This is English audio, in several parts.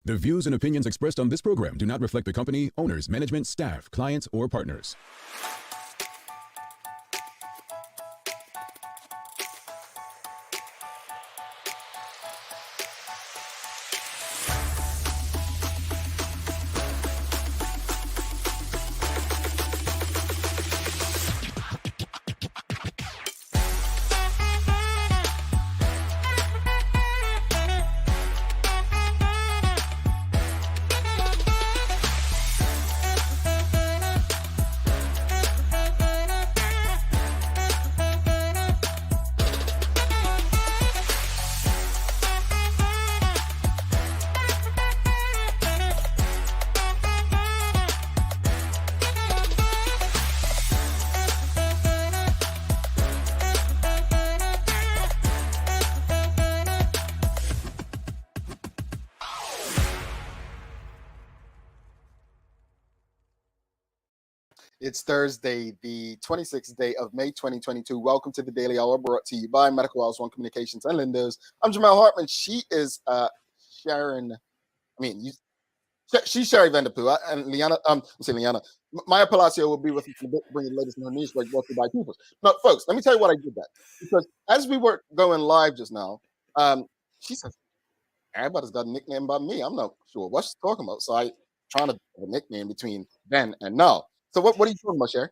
The views and opinions expressed on this program do not reflect the company, owners, management, staff, clients, or partners. It's Thursday, the 26th day of May 2022. Welcome to the Daily Hour, brought to you by Medical House One Communications and Lindos. I'm Jamal Hartman. She is Sharon. She's Sherry Vanderpoo. And Liana, Liana. Maya Palacio will be with you to bring you the latest in her news break brought to you by Peoples. But folks, let me tell you what I did that. Because as we were going live just now, she says, everybody's got a nickname by me. I'm not sure what she's talking about. So I trying to have a nickname between then and now. So what are you talking about, Sherry?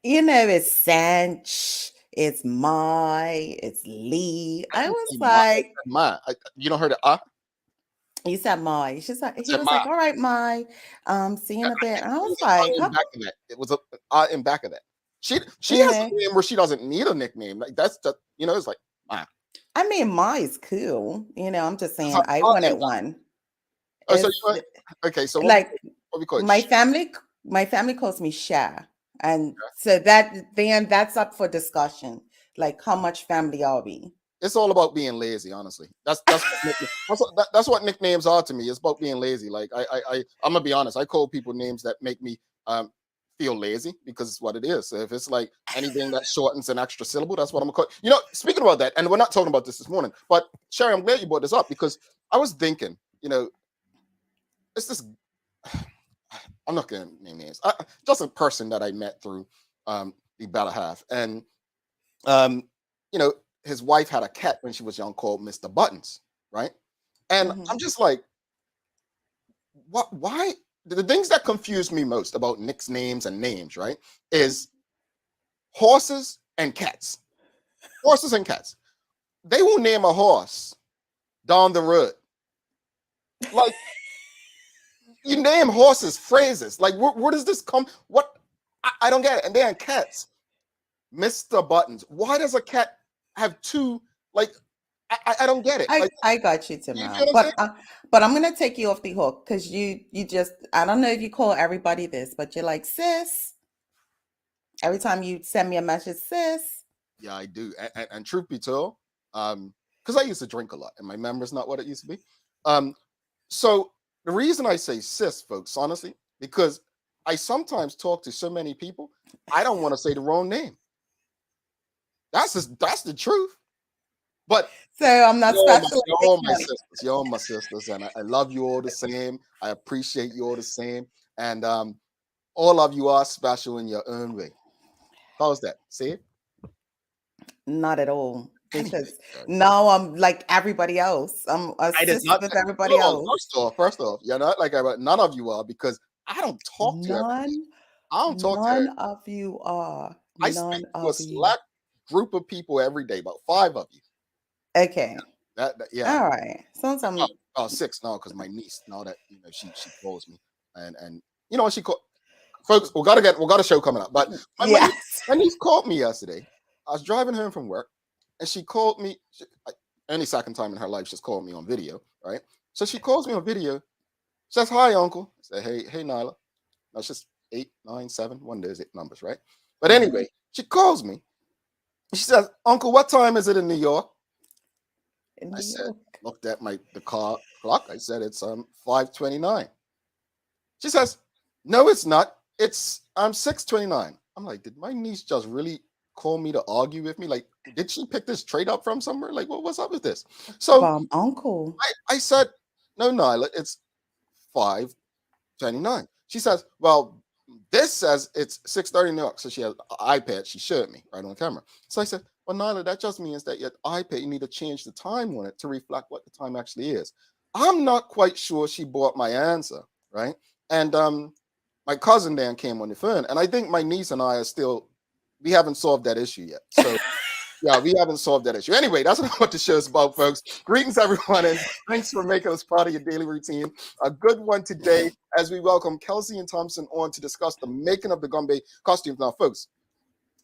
You know, it's Sanch, it's Mai, it's Lee. I was like, Ma. You don't heard it? You said Mai. She's like, he was Ma. like, all right, Mai. See you in a bit. And I was like, it was a in back of that. She has a name where she doesn't need a nickname. Like that's just, it's like Ma. I mean, Mai's cool. I'm just saying I wanted one. Oh, so okay, so like what we call it? My family calls me Sha. And so that's up for discussion. Like, how much family are we? It's all about being lazy, honestly. That's what nicknames are to me. It's about being lazy. Like I'm gonna be honest. I call people names that make me feel lazy because it's what it is. So if it's like anything that shortens an extra syllable, that's what I'm gonna call. Speaking about that, and we're not talking about this morning, but Sherry, I'm glad you brought this up because I was thinking, it's this. I'm not gonna name names. Just a person that I met through the Better Half, and his wife had a cat when she was young called Mr. Buttons, right? And I'm just like, what? Why? The things that confuse me most about Nick's names and names, right, is horses and cats. Horses and cats. They will name a horse down the road, like. You name horses phrases. Like, where does this come? What? I don't get it. And then cats. Mr. Buttons. Why does a cat have two? Like, I don't get it. I got you, Jamal. But I'm going to take you off the hook because you just, I don't know if you call everybody this, but you're like, sis. Every time you send me a message, sis. Yeah, I do. And truth be told, because I used to drink a lot and my memory's not what it used to be. So, the reason I say sis, folks, honestly, because I sometimes talk to so many people, I don't want to say the wrong name. That's the truth. But so I'm not special. You're all my sisters, and I love you all the same. I appreciate you all the same, and all of you are special in your own way. How's that? See it? Not at all. Because now I'm like everybody else. I'm a sister with everybody else. First off, you're not like none of you are because I don't talk to everybody. I don't talk to everybody. None of you are. I speak to a select group of people every day, about 5 of you. Okay. Yeah. All right. Sometimes 6 now because my niece now that she calls me and she called folks. We got a show coming up, but my niece called me yesterday. I was driving home from work. And she called me any second time in her life. She's called me on video, right? So she calls me on video. Says, "Hi, Uncle." I say, "Hey, Nyla." No, it's just 8, 9, 7. One of those 8 numbers, right? But anyway, she calls me. She says, "Uncle, what time is it in New York?" I said, looked at the car clock. I said, "It's 5:29." She says, "No, it's not. It's 6:29." I'm like, did my niece just really call me to argue with me? Like, did she pick this trade up from somewhere? Like, what's up with this? So uncle, I said, No, Nyla, it's 5:29. She says, well, this says it's 6:30 in New York. So she has an iPad. She showed me right on camera. So I said, well, Nyla, that just means that your iPad, you need to change the time on it to reflect what the time actually is. I'm not quite sure she bought my answer, right? And my cousin Dan came on the phone, and I think my niece and I are still, we haven't solved that issue yet. So yeah, we haven't solved that issue. Anyway, that's what the show's about, folks. Greetings, everyone, and thanks for making us part of your daily routine. A good one today as we welcome Kelzine Thompson on to discuss the making of the Gombey costumes. Now, folks,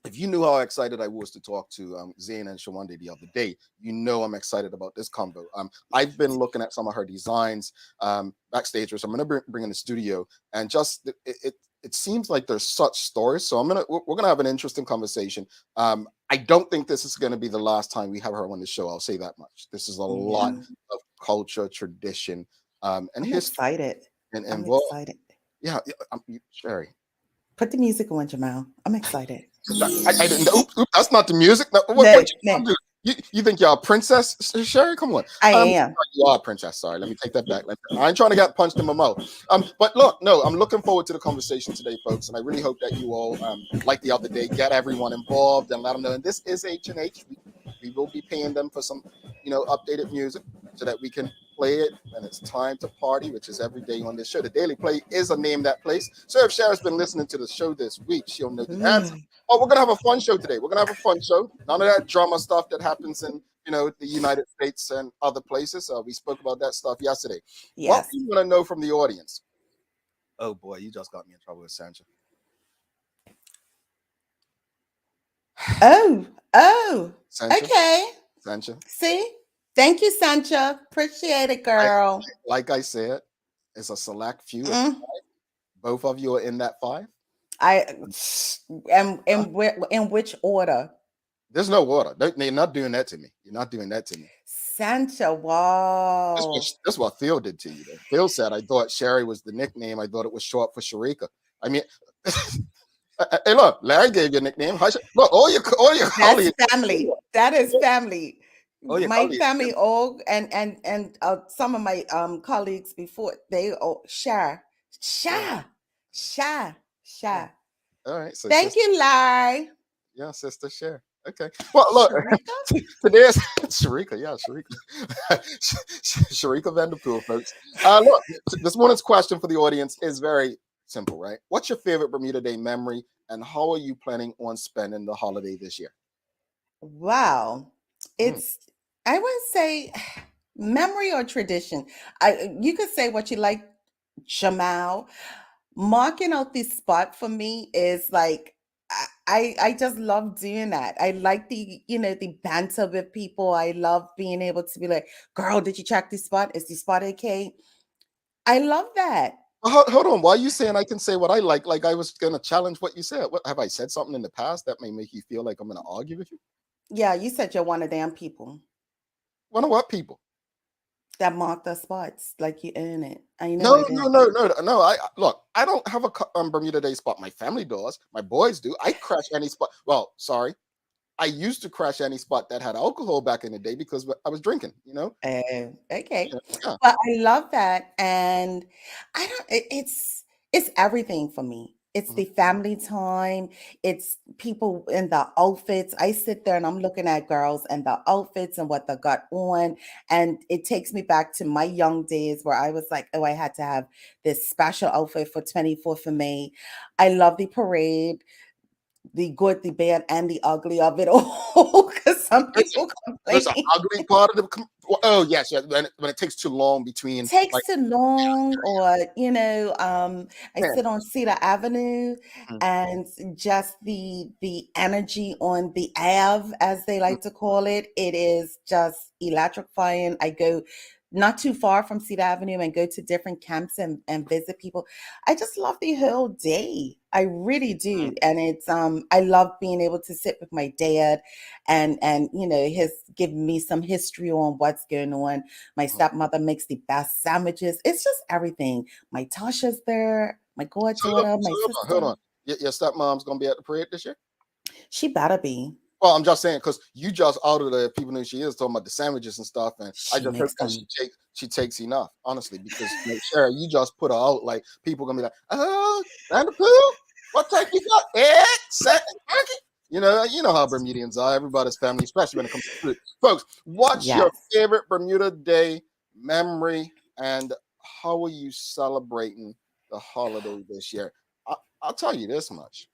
if you knew how excited I was to talk to Zayn and Shawande the other day, you know I'm excited about this combo. I've been looking at some of her designs backstage, which I'm going to bring in the studio, and just it seems like there's such stories. So we're gonna have an interesting conversation. I don't think this is going to be the last time we have her on the show. I'll say that much. This is a lot of culture, tradition, and I'm history. Excited. And I'm excited. Yeah, Sherry. Put the music on, Jamal. I'm excited. I didn't. Oops, that's not the music. What you do? You think you're a princess, Sherry? Come on. I am. You are a princess. Sorry, let me take that back. I ain't trying to get punched in my mouth. But look, no, I'm looking forward to the conversation today, folks, and I really hope that you all, like the other day, get everyone involved and let them know. And this is H&H. We will be paying them for some, updated music so that we can play it when it's time to party, which is every day on this show. The Daily Play is a name that place. So if Sherry's been listening to the show this week, she'll know the answer. Oh, we're gonna have a fun show today. We're gonna have a fun show. None of that drama stuff that happens in the United States and other places. We spoke about that stuff yesterday. Yes. What do you want to know from the audience? Oh boy, you just got me in trouble with Sancha. Oh, Sancha? Okay. Sancha. See? Thank you, Sancha. Appreciate it, girl. Like I said, it's a select few. Both of you are in that 5. In which order? There's no order. You're not doing that to me. You're not doing that to me. Sancha, wow. That's what Phil did to you. Though. Phil said, I thought Sherry was the nickname. I thought it was short for Sharika. I mean, hey, look, Larry gave you a nickname. Look, all your colleagues. That's family. That is family. My family all and some of my colleagues before they all Sha. All right. So thank you, Larry. Yeah, sister Cher. Okay. Well, look, today is Sharika. Yeah, Sharika. Sharika Vanderpool, folks. Look, this morning's question for the audience is very simple, right? What's your favorite Bermuda Day memory, and how are you planning on spending the holiday this year? Wow. I wouldn't say memory or tradition. You could say what you like, Jamal. Marking out this spot for me is like I just love doing that. I like the banter with people. I love being able to be like, girl, did you check this spot? Is this spot okay? I love that. Hold on. Why are you saying I can say what I like? Like I was going to challenge what you said. What have I said something in the past that may make you feel like I'm going to argue with you? Yeah, you said you're one of damn people. One of what people? That mark the spots like you earn it. I know. No. I look. I don't have a Bermuda Day spot. My family does. My boys do. I crash any spot. Well, sorry. I used to crash any spot that had alcohol back in the day because I was drinking. Okay. Yeah. But I love that, and I don't. It's everything for me. It's the family time. It's people in the outfits. I sit there and I'm looking at girls and the outfits and what they got on. And it takes me back to my young days where I was like, oh, I had to have this special outfit for 24th of May. I love the parade, the good, the bad, and the ugly of it all. Because some people complain. There's an ugly part of the. Oh yes, when it takes too long between. Too long, or I sit on Cedar Avenue, and just the energy on the Ave, as they like to call it, it is just electrifying. I go not too far from Cedar Avenue and go to different camps and visit people. I just love the whole day. I really do. And it's I love being able to sit with my dad and his giving me some history on what's going on. My stepmother makes the best sandwiches. It's just everything. My Tasha's there, my goddaughter, my sister. Hold on. Your stepmom's gonna be at the parade this year? She better be. Well, I'm just saying because you just out of the people who she is talking about the sandwiches and stuff, and I She just heard makes that them. she takes enough, honestly, because Sherry, you just put her out like people gonna be like, oh, Vanderpool, what type you got? Egg, second, turkey. You know how Bermudians are. Everybody's family, especially when it comes to food. Folks, what's your Yes. favorite Bermuda Day memory, and how are you celebrating the holiday this year? I'll tell you this much.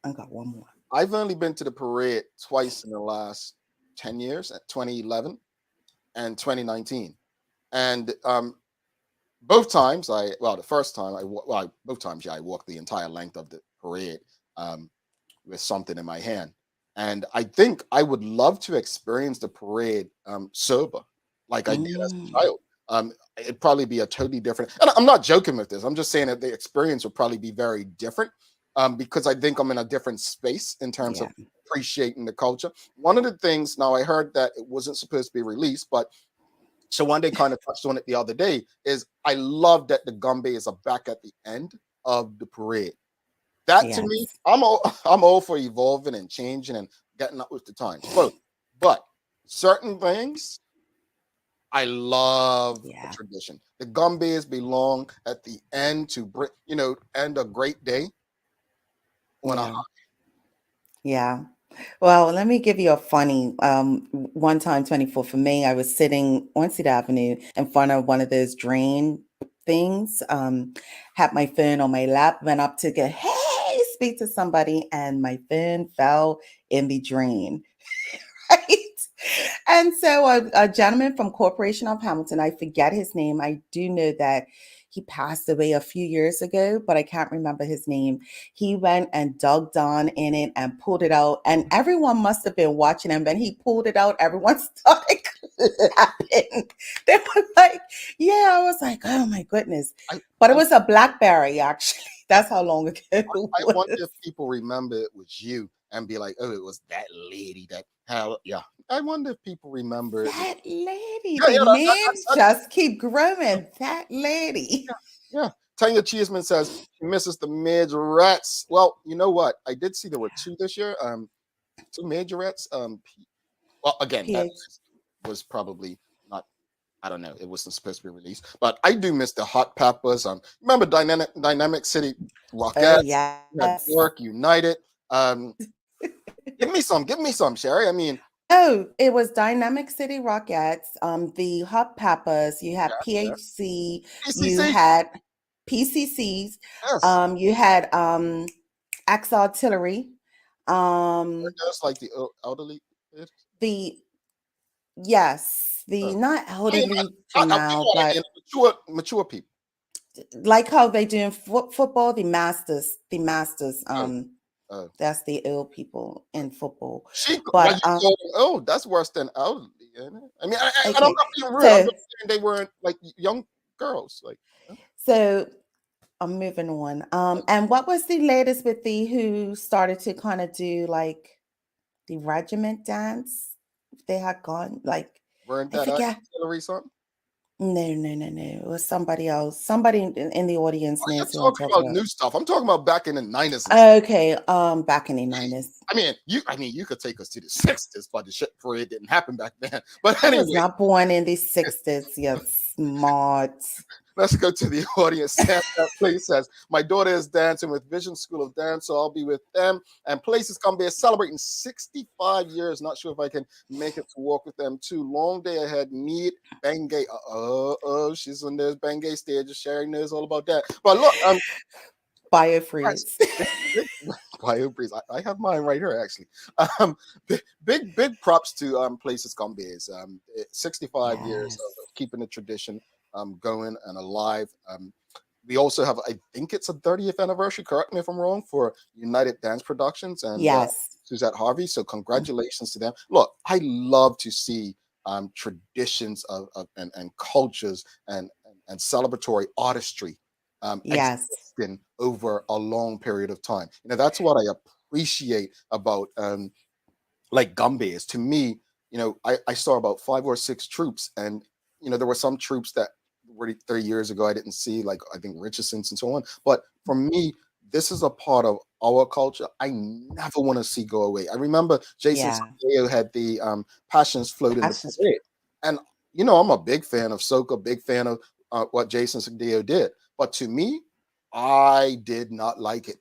I got one more. I've only been to the parade twice in the last 10 years, at 2011 and 2019. And both times the first time both times, I walked the entire length of the parade with something in my hand. And I think I would love to experience the parade sober, like I did as a child. It'd probably be a totally different, and I'm not joking with this. I'm just saying that the experience would probably be very different because I think I'm in a different space in terms Yeah. of appreciating the culture. One of the things, now I heard that it wasn't supposed to be released, but so one day kind of touched on it the other day, is I love that the Gombeys are back at the end of the parade. That to me, Yes. I'm all for evolving and changing and getting up with the times. But certain things I love the Yeah. tradition. The Gombeys belong at the end to bring, end a great day on a Yeah. high. Yeah. Well, let me give you a funny one time 24 for me. I was sitting on Cedar Avenue in front of one of those drain things, had my phone on my lap, went up to get, hey, speak to somebody, and my phone fell in the drain. Right? And so a gentleman from Corporation of Hamilton, I forget his name. I do know that he passed away a few years ago, but I can't remember his name. He went and dug down in it and pulled it out, and everyone must have been watching him. When he pulled it out, everyone started clapping. They were like, yeah, I was like, oh my goodness. I, But it I was a BlackBerry, actually. That's how long ago it I wonder if was. people remember it was you and be like, oh, it was that lady that how yeah. I wonder if people remember it. That lady, Yeah, the yeah, names that's just keep growing. That lady. yeah. Tanya Cheeseman says she misses the majorettes. Well, you know what? I did see there were two this year. Two majorettes. Well, again, that PH. was probably not. I don't know. It wasn't supposed to be released, but I do miss the hot peppers. Remember Dynamic City Oh, Rockettes, New yes. York United. Um, give me some, Sherry. I mean, Oh, it was Dynamic City Rockettes, the Hot Peppers, you had yeah, PHC, you PCC. had PCCs, Yes, you had Axe Artillery, um, just like the elderly. the yes, the not I mean, elderly for I now, people like but mature people. like how they do in football, the masters, Oh, oh. that's the ill people in football. Why you But call them? Oh, that's worse than elderly. Isn't it? I mean, and I'm okay, not being rude. I'm so just saying they weren't like young girls. Like, so I'm moving on. And what was the latest with the who started to kind of do like the regiment dance? They had gone like weren't I that forget. Hillary something? No, no, no, no. It was somebody else. Somebody in the audience Oh, you're knows who I'm talking talking about about. new stuff. I'm talking about back in the 90s and stuff. Okay, back in the 90s. I mean, you could take us to the 60s, but the shit parade didn't happen back then. But I was anyway, not born in the 60s. You're smart. let's go to the audience. Sam Place says, my daughter is dancing with Vision School of Dance, so I'll be with them. And Places Come Be celebrating 65 years. Not sure if I can make it to walk with them too. Long day ahead. Need Bengay. She's on this Bengay stage. Sherry knows all about that. But look, Biofreeze. BioBreeze. I have mine right here actually. Um, big props to Places Come Be. 65 years Yes. of keeping the tradition going and alive. We also have, I think it's a 30th anniversary, correct me if I'm wrong, for United Dance Productions and Yes. Suzette Harvey. So congratulations to them. Look, I love to see traditions and cultures and celebratory artistry Yes. existing over a long period of time. That's what I appreciate about like Gumby is. To me, I saw about 5 or 6 troops, and there were some troops that 30 years ago I didn't see, like I think Richardson's and so on. But for me, this is a part of our culture I never want to see go away. I remember Jason Yeah. Sudeikis had the Passions float in the That's just parade. And, you know, I'm a big fan of Soca, big fan of what Jason Sudeikis did. But to me, I did not like it.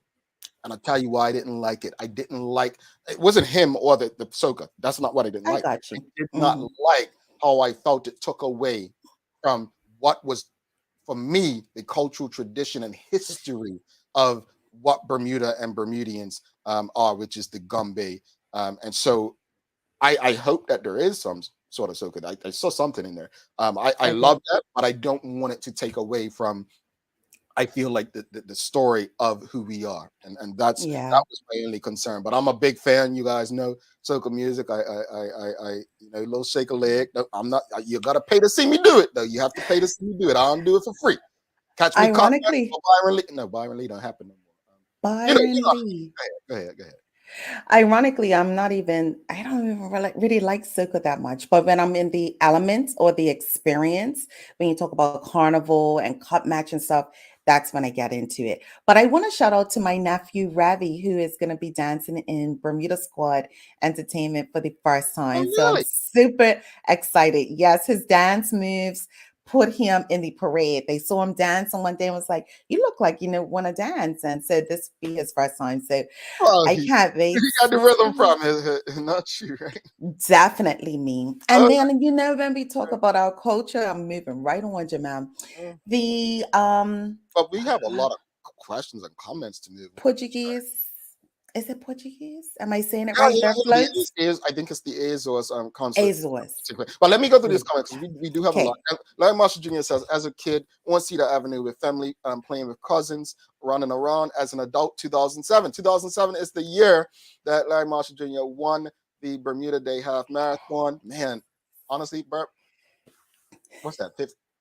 And I'll tell you why I didn't like it. I didn't like it wasn't him or the Soca. That's not what I didn't I like. got I you. did not like how I felt it took away from what was for me the cultural tradition and history of what Bermuda and Bermudians are, which is the Gombey. And so I hope that there is some sort of Soca. I saw something in there. I love that, but I don't want it to take away from I feel like the story of who we are, and that Yeah. was my only concern. But I'm a big fan. You guys know soca music. You know, little shake a leg. No, I'm not. You got to pay to see me do it, though. You have to pay to see me do it. I don't do it for free. Catch me caught. Ironically, Byron Lee. No, Byron Lee don't happen no more. You Byron know. Lee. Go ahead. Ironically, I don't even really like soca that much. But when I'm in the element or the experience, when you talk about carnival and cup match and stuff, that's when I get into it. But I want to shout out to my nephew Ravi, who is going to be dancing in Bermuda Squad Entertainment for the first Oh, time. So I'm really? super excited. Yes, his dance moves put him in the parade. They saw him dancing one day and was like, "You look like you know want to dance." And so this will be his first time. So Well, I can't he wait. got the rhythm from it, not you, right? Definitely me. And Oh, then when we talk about our culture, I'm moving right on, Jamal. yeah. The But we have a lot of questions and comments to move on. Portuguese. Is it Portuguese? Am I saying it Yeah, right? Their floats? I think it's the Azores consulate. Azores. But let me go through this comment because we do have a lot. Okay. Larry Marshall Jr. says, as a kid, on Cedar Avenue with family, playing with cousins, running around. As an adult, 2007. 2007 is the year that Larry Marshall Jr. won the Bermuda Day Half Marathon. Man, honestly, Bert, what's that?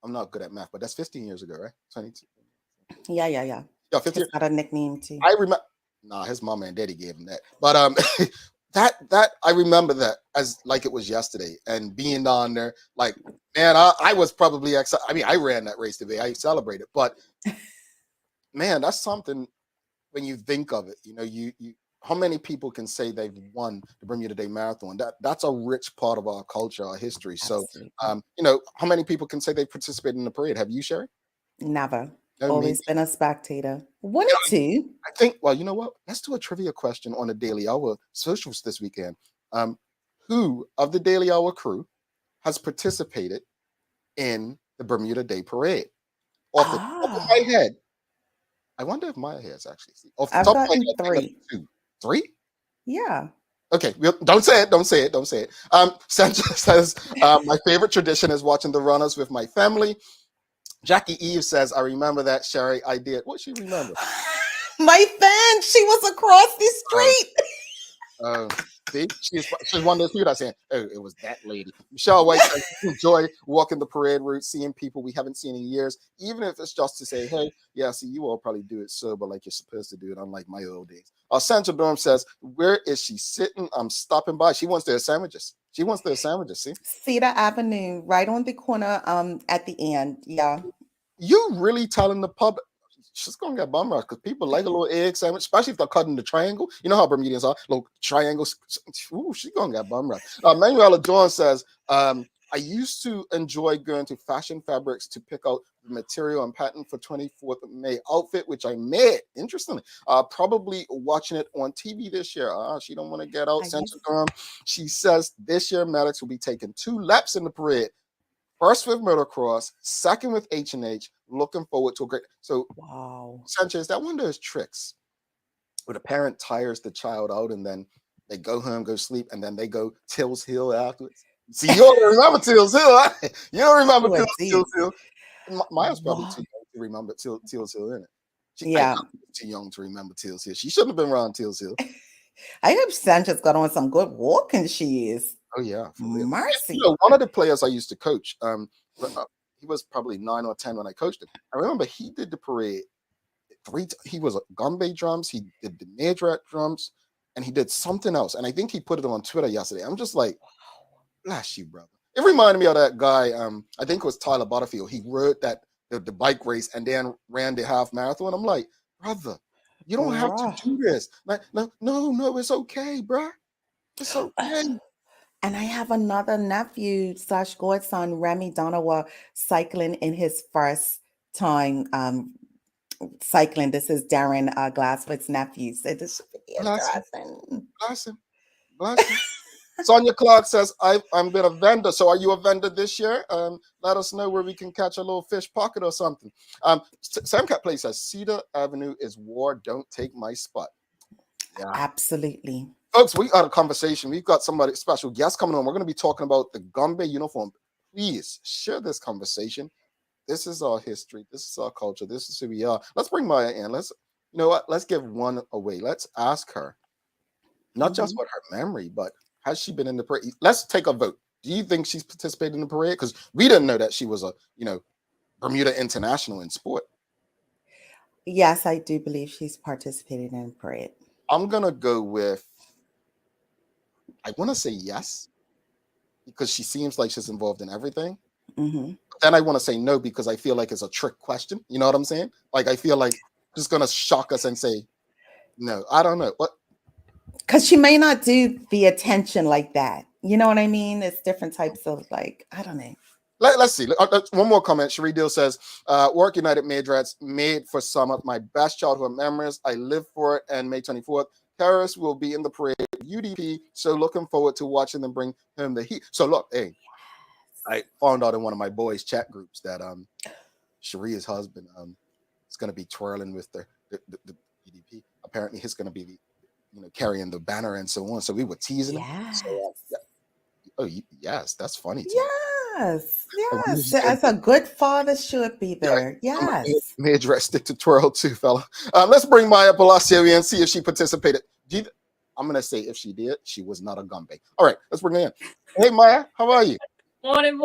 I'm not good at math, but that's 15 years ago, right? 22. Yeah. Yeah, 15. He's got a nickname too. I remember. Nah, his mama and daddy gave him that. But that I remember that as like it was yesterday, and being on there, like man, I was probably excited. I mean, I ran that race today. I celebrated, but man, that's something when you think of it. You know, you how many people can say they've won the Bermuda Day Marathon? That's a rich part of our culture, our history. So, Absolutely. you know, how many people can say they participated in the parade? Have you, Sherry? Never. No, me. Always been a spectator. Wanted to. I think, well, you know what? Let's do a trivia question on the Daily Hour socials this weekend. Who of the Daily Hour crew has participated in the Bermuda Day Parade? Off the top of my head, I wonder if Maya has actually. Off the I've top of my gotten head, I think 3. that's 2. 3? Yeah. Okay, don't say it. Sandra says, my favorite tradition is watching the runners with my family. Jackie Eve says, I remember that, Sherry. I did. What she remember? My fan, she was across the street. See, she's one of those people that's saying, "Oh, it was that lady." Michelle White says, "Enjoy walking the parade route, seeing people we haven't seen in years, even if it's just to say, hey, yeah, see, you all probably do it sober like you're supposed to do it, unlike my old days." Sandra Dorm says, "Where is she sitting? I'm stopping by. She wants their sandwiches. See, Cedar Avenue, right on the corner. At the end, yeah. You really telling the public?" She's gonna get bum rush because people like a little egg sandwich, especially if they're cutting the triangle. You know how Bermudians are, little triangles. Ooh, she's gonna get bum rush. Manuela Dawn says, I used to enjoy going to Fashion Fabrics to pick out the material and pattern for 24th of May outfit, which I made. Interestingly, probably watching it on TV this year. She don't want to get out. Central Durham. She says this year Maddox will be taking 2 laps in the parade. First with motocross, second with H&H. Looking forward to a great. So, wow, Sanchez, that one of those tricks where the parent tires the child out and then they go home, go sleep, and then they go Tills Hill afterwards. See, you don't remember Tills Hill. Huh? You don't remember Tills Hill. Maya's probably too young to remember Tills Hill, isn't it? Yeah, too young to remember Tills Hill. She shouldn't have been around Tills Hill. I hope Sanchez got on some good walking shoes. Oh yeah, for real. Mercy. You know, one of the players I used to coach, he was probably 9 or 10 when I coached him. I remember he did the parade 3. He was a Gombey drums, he did the Nadrat drums, and he did something else. And I think he put it on Twitter yesterday. I'm just like, bless you, brother. It reminded me of that guy. I think it was Tyler Butterfield. He rode the bike race and then ran the half marathon. I'm like, brother, You don't have to do this. Like, no, it's okay, bruh. It's okay. And I have another nephew / godson, Remy Donawa, cycling in his first time cycling. This is Darren Glasswood's nephew. So this should be interesting. Bless him. Sonia Clark says, I'm been a vendor. So are you a vendor this year? Let us know where we can catch a little fish pocket or something. Sam Cat Place says, Cedar Avenue is war. Don't take my spot. Yeah. Absolutely. Folks, we got a conversation. We've got somebody, special guest coming on. We're going to be talking about the Gombey uniform. Please share this conversation. This is our history. This is our culture. This is who we are. Let's bring Maya in. You know what? Let's give one away. Let's ask her, not just about her memory, but has she been in the parade? Let's take a vote. Do you think she's participated in the parade? Because we didn't know that she was a, Bermuda international in sport. Yes, I do believe she's participated in the parade. I'm going to go with, I want to say yes, because she seems like she's involved in everything. Mm-hmm. Then I want to say no, because I feel like it's a trick question. You know what I'm saying? Like, I feel like she's going to shock us and say, no, I don't know. What? Because she may not do the attention like that. You know what I mean? It's different types of, like, I don't know. Let's see. One more comment. Cherie Deal says, Work United made for some of my best childhood memories. I live for it. And May 24th, terrorists will be in the parade with UDP. So looking forward to watching them bring home the heat. So look, hey, I found out in one of my boys' chat groups that Cherie's husband is going to be twirling with the UDP. Apparently he's going to be carrying the banner and so on. So we were teasing him. So, oh, yes, that's funny. Yes, as a good father should be there. Yes. May address stick to twirl too, fella. Let's bring Maya Palacio in and see if she participated. I'm going to say if she did, she was not a Gombey. All right, let's bring her in. Hey, Maya, how are you? Morning.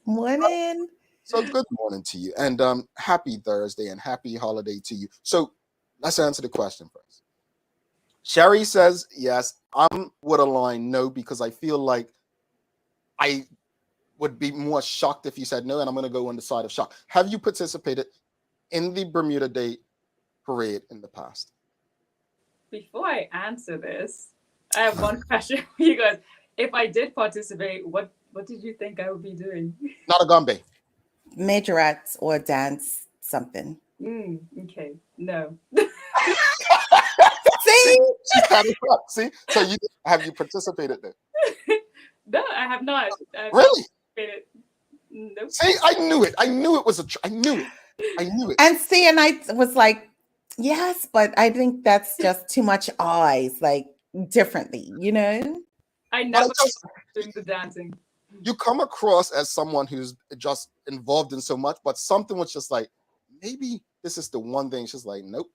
Morning. So good morning to you. And happy Thursday and happy holiday to you. So let's answer the question first. Sherry says yes. I'm with a line no, because I feel like I would be more shocked if you said no, and I'm going to go on the side of shock. Have you participated in the Bermuda Day parade in the past? Before I answer this, I have one question for you guys. If I did participate, what did you think I would be doing? Not a Gombey. Majorettes or dance something. Okay, no. See? She's kind of shocked. See? So have you participated there? No, I have not. Really? Nope. See, I knew it. I knew it was I knew it. And see, and I was like, yes, but I think that's just too much eyes, like differently, I never doing the dancing. You come across as someone who's just involved in so much, but something was just like, maybe this is the one thing. She's like, nope,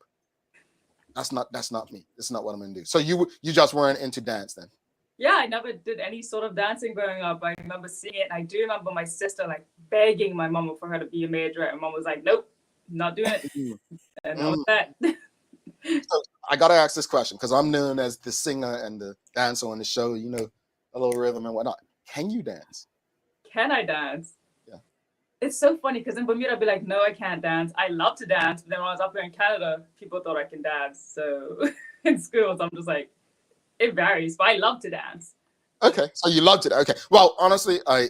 that's not me. This is not what I'm gonna do. So you just weren't into dance then? Yeah, I never did any sort of dancing growing up. I remember seeing it. I do remember my sister like begging my mom for her to be a majorette, and mom was like, nope, not doing it. And that was that. So I gotta ask this question because I'm known as the singer and the dancer on the show, a little rhythm and whatnot. Can you dance? Can I dance? Yeah. It's so funny because in Bermuda I'd be like, no, I can't dance. I love to dance. But then when I was up here in Canada, people thought I can dance. So in schools, I'm just like, it varies, but I love to dance. Okay, so you loved it. Okay. Well, honestly, I'm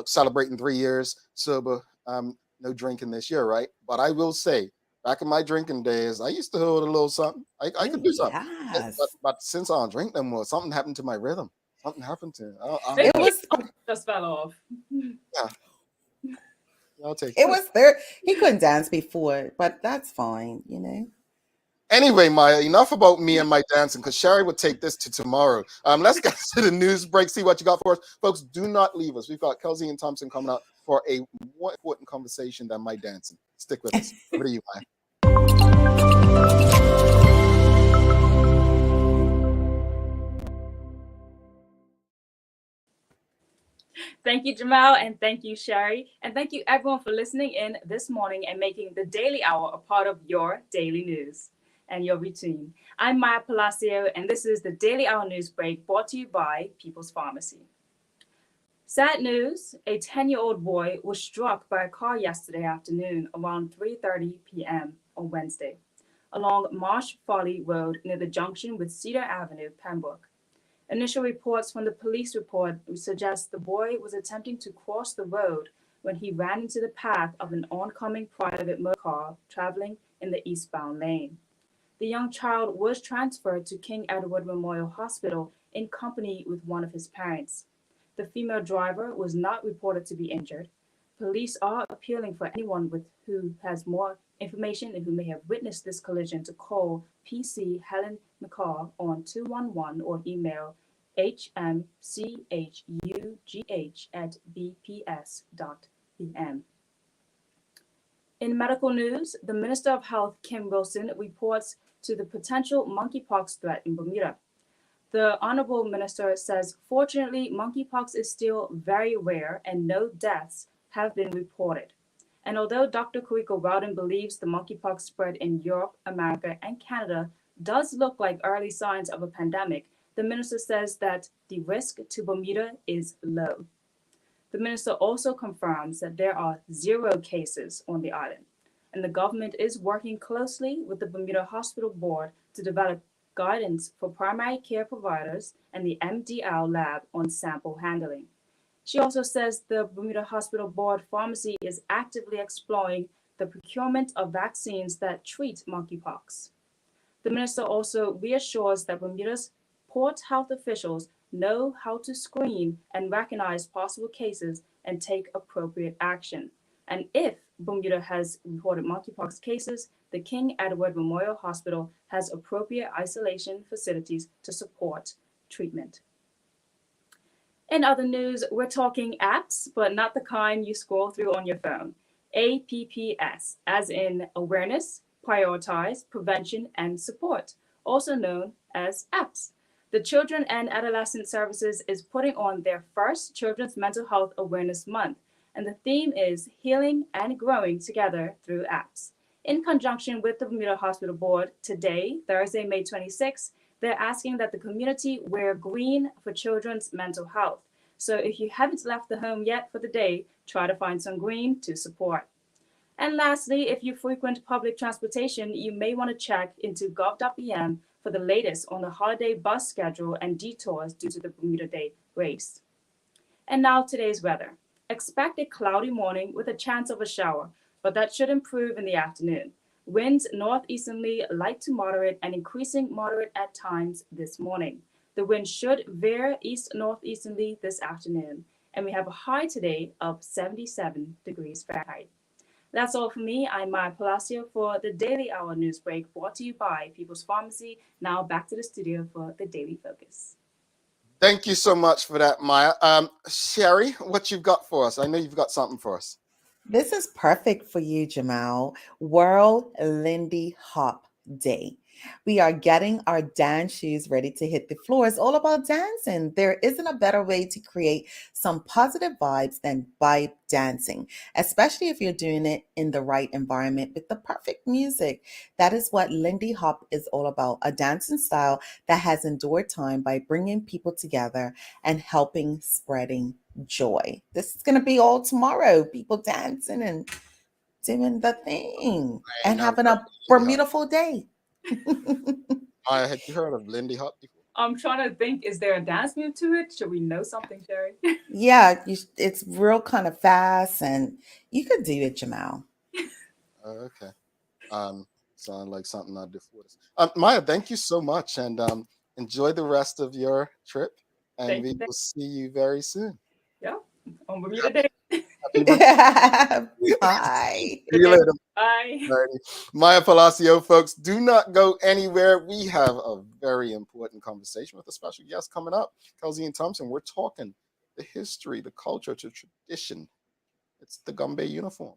celebrating 3 years sober. No drinking this year, right? But I will say, back in my drinking days, I used to hold a little something. I could do something. Yes. But since I don't drink no more, something happened to my rhythm. Something happened to it. Was just fell off. Yeah. I'll take it. Was there. He couldn't dance before, but that's fine, Anyway, Maya, enough about me and my dancing, because Sherry would take this to tomorrow. Let's get to the news break, see what you got for us. Folks, do not leave us. We've got Kelzine Thompson coming up for a more important conversation than my dancing. Stick with us. Over to you, Maya. Thank you, Jamal, and thank you, Sherry. And thank you, everyone, for listening in this morning and making the Daily Hour a part of your daily news and your routine. I'm Maya Palacio, and this is the Daily Hour News Break brought to you by People's Pharmacy. Sad news, a 10-year-old boy was struck by a car yesterday afternoon around 3:30 p.m. on Wednesday. along Marsh Folly Road near the junction with Cedar Avenue, Pembroke. Initial reports from the police report suggest the boy was attempting to cross the road when he ran into the path of an oncoming private motor car traveling in the eastbound lane. The young child was transferred to King Edward Memorial Hospital in company with one of his parents. The female driver was not reported to be injured. Police are appealing for anyone who has more information and who may have witnessed this collision to call PC Helen McCall on 211 or email hmchugh@bps.bm. In medical news, the Minister of Health, Kim Wilson, reports to the potential monkeypox threat in Bermuda. The Honorable Minister says, fortunately, monkeypox is still very rare and no deaths have been reported. And although Dr. Kariko Rowden believes the monkeypox spread in Europe, America, and Canada does look like early signs of a pandemic, the minister says that the risk to Bermuda is low. The minister also confirms that there are 0 cases on the island, and the government is working closely with the Bermuda Hospital Board to develop guidance for primary care providers and the MDL lab on sample handling. She also says the Bermuda Hospital Board Pharmacy is actively exploring the procurement of vaccines that treat monkeypox. The minister also reassures that Bermuda's port health officials know how to screen and recognize possible cases and take appropriate action. And if Bermuda has reported monkeypox cases, the King Edward Memorial Hospital has appropriate isolation facilities to support treatment. In other news, we're talking apps, but not the kind you scroll through on your phone. APPS, as in awareness, prioritize, prevention, and support, also known as apps. The Children and Adolescent Services is putting on their first Children's Mental Health Awareness Month, and the theme is Healing and Growing Together Through Apps. In conjunction with the Bermuda Hospital Board, today, Thursday, May 26th, they're asking that the community wear green for children's mental health. So if you haven't left the home yet for the day, try to find some green to support. And lastly, if you frequent public transportation, you may want to check into gov.bm for the latest on the holiday bus schedule and detours due to the Bermuda Day race. And now today's weather. Expect a cloudy morning with a chance of a shower, but that should improve in the afternoon. Winds northeasterly light to moderate and increasing moderate at times this morning. The wind should veer east-northeasterly this afternoon, and we have a high today of 77 degrees Fahrenheit. That's all for me. I'm Maya Palacio for the Daily Hour News Break, brought to you by People's Pharmacy. Now back to the studio for the Daily Focus. Thank you so much for that, Maya. Sherry, what you've got for us? I know you've got something for us. This is perfect for you, Jamal. World Lindy Hop Day. We are getting our dance shoes ready to hit the floor. It's all about dancing. There isn't a better way to create some positive vibes than by dancing, especially if you're doing it in the right environment with the perfect music. That is what Lindy Hop is all about, a dancing style that has endured time by bringing people together and helping spreading joy. This is going to be all tomorrow, people dancing and doing the thing and having a beautiful day. Had you heard of Lindy Hop before? I'm trying to think, is there a dance move to it? Should we know something, Sherry? Yeah, it's real kind of fast, and you could do it, Jamal. Okay. Sound like something I'd do for us. Maya, thank you so much, and enjoy the rest of your trip, and we will see you very soon. Yeah, on Bermuda Day. Bye. See you later. Bye. Alrighty. Maya Palacio, folks, do not go anywhere. We have a very important conversation with a special guest coming up, Kelzine Thompson. We're talking the history, the culture, the tradition. It's the Gombey uniform.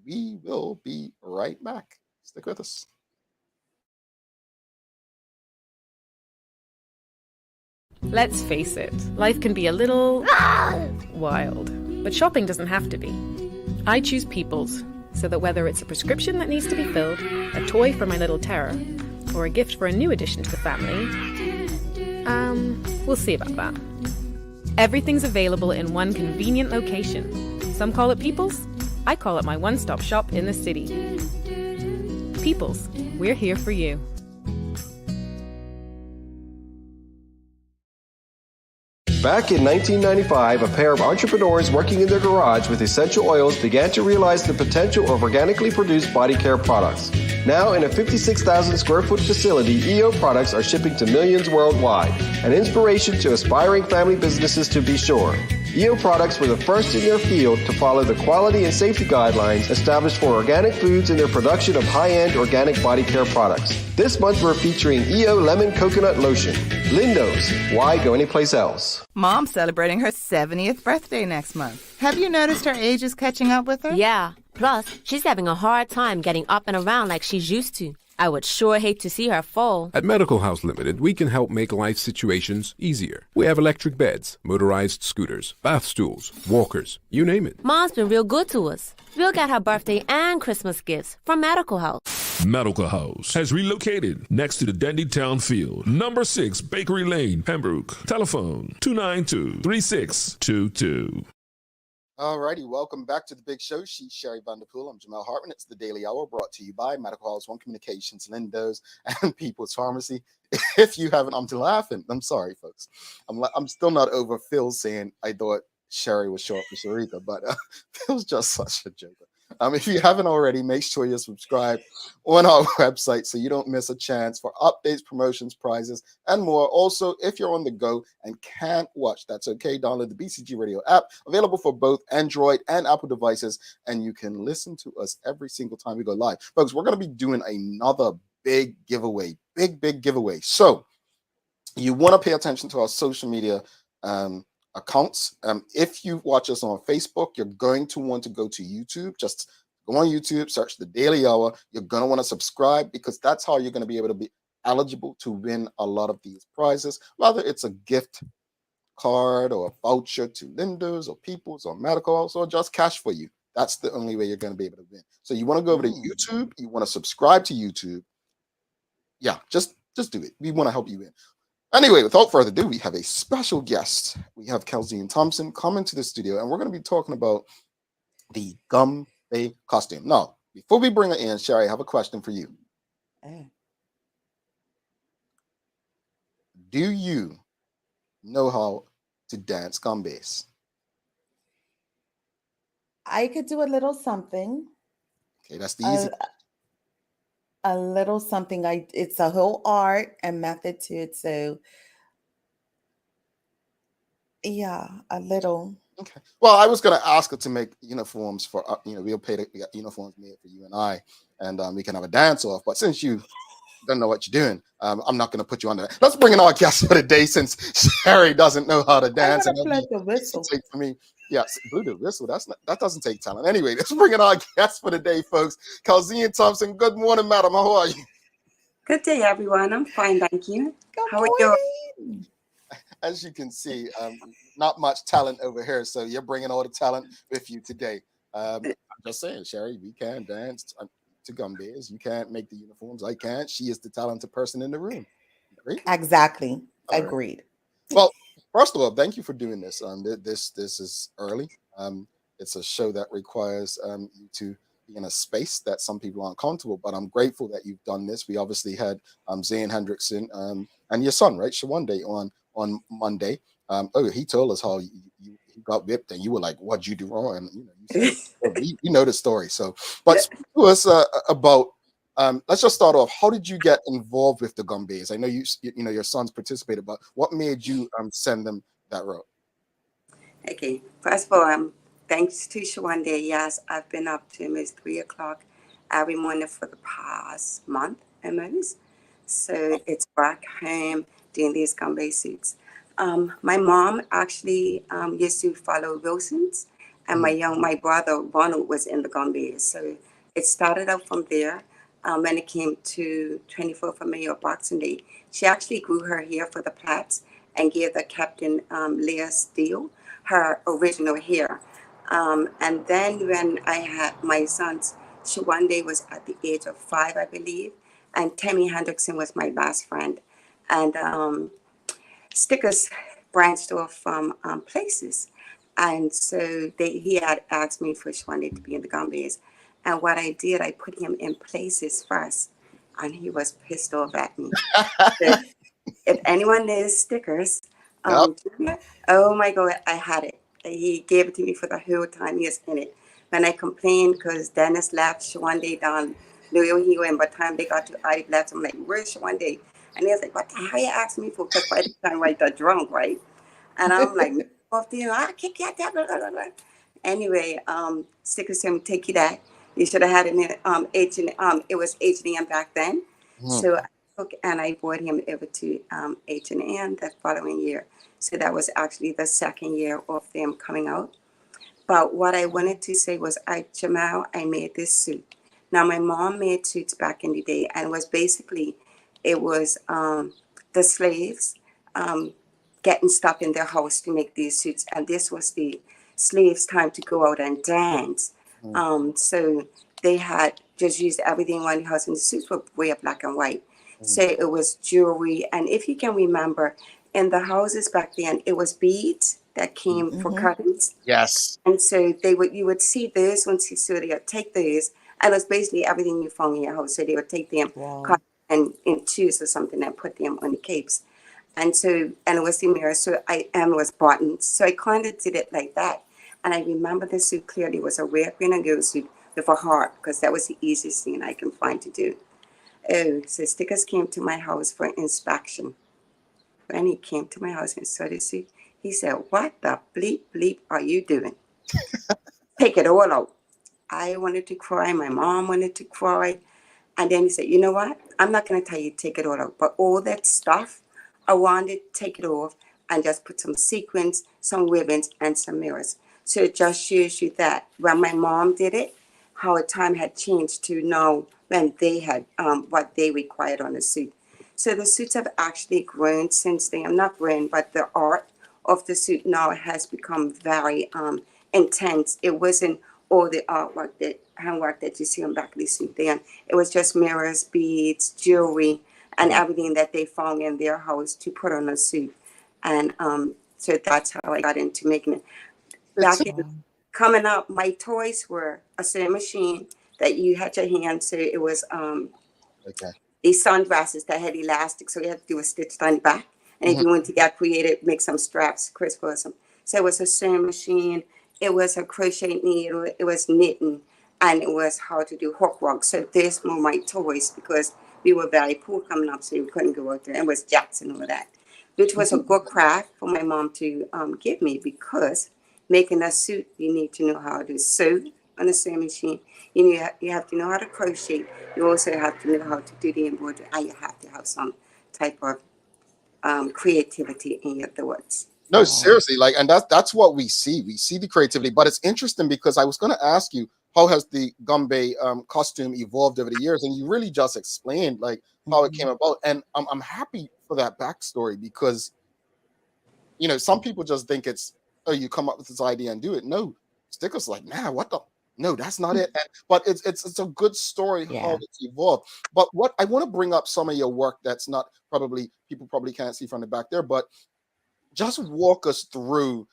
We will be right back. Stick with us. Let's face it, life can be a little wild, but shopping doesn't have to be. I choose People's, so that whether it's a prescription that needs to be filled, a toy for my little terror, or a gift for a new addition to the family, we'll see about that. Everything's available in one convenient location. Some call it People's, I call it my one-stop shop in the city. Peoples, we're here for you. Back in 1995, a pair of entrepreneurs working in their garage with essential oils began to realize the potential of organically produced body care products. Now, in a 56,000 square foot facility, EO products are shipping to millions worldwide, an inspiration to aspiring family businesses to be sure. EO products were the first in their field to follow the quality and safety guidelines established for organic foods in their production of high-end organic body care products. This month we're featuring EO Lemon Coconut Lotion. Lindo's, why go anyplace else? Mom's celebrating her 70th birthday next month. Have you noticed her age is catching up with her? Yeah. Plus, she's having a hard time getting up and around like she's used to. I would sure hate to see her fall. At Medical House Limited, we can help make life situations easier. We have electric beds, motorized scooters, bath stools, walkers, you name it. Mom's been real good to us. We'll get her birthday and Christmas gifts from Medical House. Medical House has relocated next to the Dandytown Field. Number 6, Bakery Lane, Pembroke. Telephone 292-3622. Alrighty, welcome back to the big show. She's Sherry Vanderpool. I'm Jamal Hartman. It's the Daily Hour brought to you by Medical House, One Communications, Lindo's, and People's Pharmacy. If you haven't, I'm laughing. I'm sorry, folks. I'm still not over Phil saying I thought Sherry was short for Sharika, but Phil's just such a joker. If you haven't already, make sure you're subscribed on our website so you don't miss a chance for updates, promotions, prizes, and more. Also, if you're on the go and can't watch, that's okay. Download the BCG Radio app, available for both Android and Apple devices, and you can listen to us every single time we go live. Folks, we're going to be doing another big giveaway, big giveaway. So you want to pay attention to our social media accounts. If you watch us on Facebook, you're going to want to go to YouTube. Just go on YouTube, search the Daily Hour. You're going to want to subscribe because that's how you're going to be able to be eligible to win a lot of these prizes, whether it's a gift card or a voucher to Lindo's or People's or Medical House or just cash for you. That's the only way you're going to be able to win. So you want to go over to YouTube. You want to subscribe to YouTube. Yeah, just do it. We want to help you win. Anyway, without further ado, we have a special guest. We have Kelzine Thompson coming to the studio, and we're going to be talking about the Gombey costume. Now, before we bring her in, Sherry, I have a question for you. Do you know how to dance Gombeys? I could do a little something. Okay, that's the easy. A little something. It's a whole art and method to it. So yeah, a little. Okay. Well, I was going to ask her to make uniforms for, we'll pay to get uniforms made for you and I, and we can have a dance off. But since you don't know what you're doing, I'm not going to put you under that. Let's bring in our guest for the day since Sherry doesn't know how to dance. I'm gonna play the whistle. For me. Yes, blew the whistle. That doesn't take talent. Anyway, let's bring in our guest for the day, folks. Kelzine Thompson. Good morning, madam. How are you? Good day, everyone. I'm fine, thank you. How are you? As you can see, not much talent over here, so you're bringing all the talent with you today. I'm just saying, Sherry, we can dance to Gombeys. You can't make the uniforms. I can't. She is the talented person in the room. Agreed? Exactly. All Agreed. Right. Well, first of all, thank you for doing this. This is early. It's a show that requires you to be in a space that some people aren't comfortable, but I'm grateful that you've done this. We obviously had Zane Hendrickson and your son, right, Shawande, on Monday. He told us how you got whipped and you were like, what'd you do wrong? And you said, we know the story. So, but speak to us about let's just start off. How did you get involved with the Gombeys? I know your sons participated, but what made you send them that route? Okay, first of all, thanks to Shawande. Yes, I've been up to almost 3 o'clock every morning for the past month almost. So it's back home doing these Gombey suits. My mom actually used to follow Wilson's, and my brother Ronald was in the Gombeys. So it started out from there. When it came to 24th of May or Boxing Day, she actually grew her hair for the plaits and gave the Captain Leah Steele her original hair. And then when I had my sons, Shawande was at the age of 5, I believe, and Tammy Hendrickson was my best friend. And stickers branched off from places. And so he had asked me for Shawande to be in the Gombeys. And what I did, I put him in places first, and he was pissed off at me. So if anyone knows stickers, oh my God, I had it. He gave it to me for the whole time he was in it. When I complained because Dennis left one day down Louisville, he went. By the time they got to I left, I'm like, where's one day? And he was like, what the hell you asking me for? Because by the time I got drunk, right? And I'm like, I kick you out there, blah, blah, blah, blah. Anyway, stickers said, take you that. You should have had it in it was H&M back then. So I took and I brought him over to H&M that following year. So that was actually the second year of them coming out. But what I wanted to say was, Jamal, I made this suit. Now, my mom made suits back in the day, and it was basically, the slaves getting stuff in their house to make these suits. And this was the slaves' time to go out and dance. So they had just used everything around the house, and the suits were way black and white. So it was jewelry. And if you can remember, in the houses back then, it was beads that came for curtains. Yes. And so you would see those ones, so they would take those, and it was basically everything you found in your house. So they would take them cut and in twos or something and put them on the capes. And it was the mirror. So it was buttons. So I kind of did it like that. And I remember the suit clearly. It was a red, green, and gold suit with a heart, because that was the easiest thing I can find to do. Oh, so stickers came to my house for inspection. When he came to my house and saw the suit, he said, what the bleep are you doing? Take it all out. I wanted to cry. My mom wanted to cry. And then he said, you know what? I'm not going to tell you to take it all out. But all that stuff, I wanted to take it off and just put some sequins, some ribbons, and some mirrors. So it just shows you that when my mom did it, how a time had changed to now when they had what they required on the suit. So the suits have actually grown since then. Not grown, but the art of the suit now has become very intense. It wasn't all the artwork, handwork that you see on back of the suit then. It was just mirrors, beads, jewelry, and everything that they found in their house to put on a suit. And so that's how I got into making it. Back in coming up, my toys were a sewing machine that you had your hand. So it was these sunglasses that had elastic, so you had to do a stitch on the back. And if you wanted to get creative, make some straps, crisscross them. So it was a sewing machine. It was a crochet needle. It was knitting, and it was how to do hook work. So these were my toys, because we were very poor coming up, so we couldn't go out there. It was jacks and all that, which was a good craft for my mom to give me, because making a suit, you need to know how to sew on a sewing machine. You have to know how to crochet. You also have to know how to do the embroidery, and you have to have some type of creativity in your thoughts. No, seriously, and that's what we see. We see the creativity, but it's interesting because I was going to ask you, how has the Gombey costume evolved over the years? And you really just explained how it came about. And I'm happy for that backstory, because some people just think it's, oh, you come up with this idea and do it. No, Stickers like, nah, what the? No, that's not it. But it's a good story how it's evolved. But what I want to bring up some of your work that's not people probably can't see from the back there, but just walk us through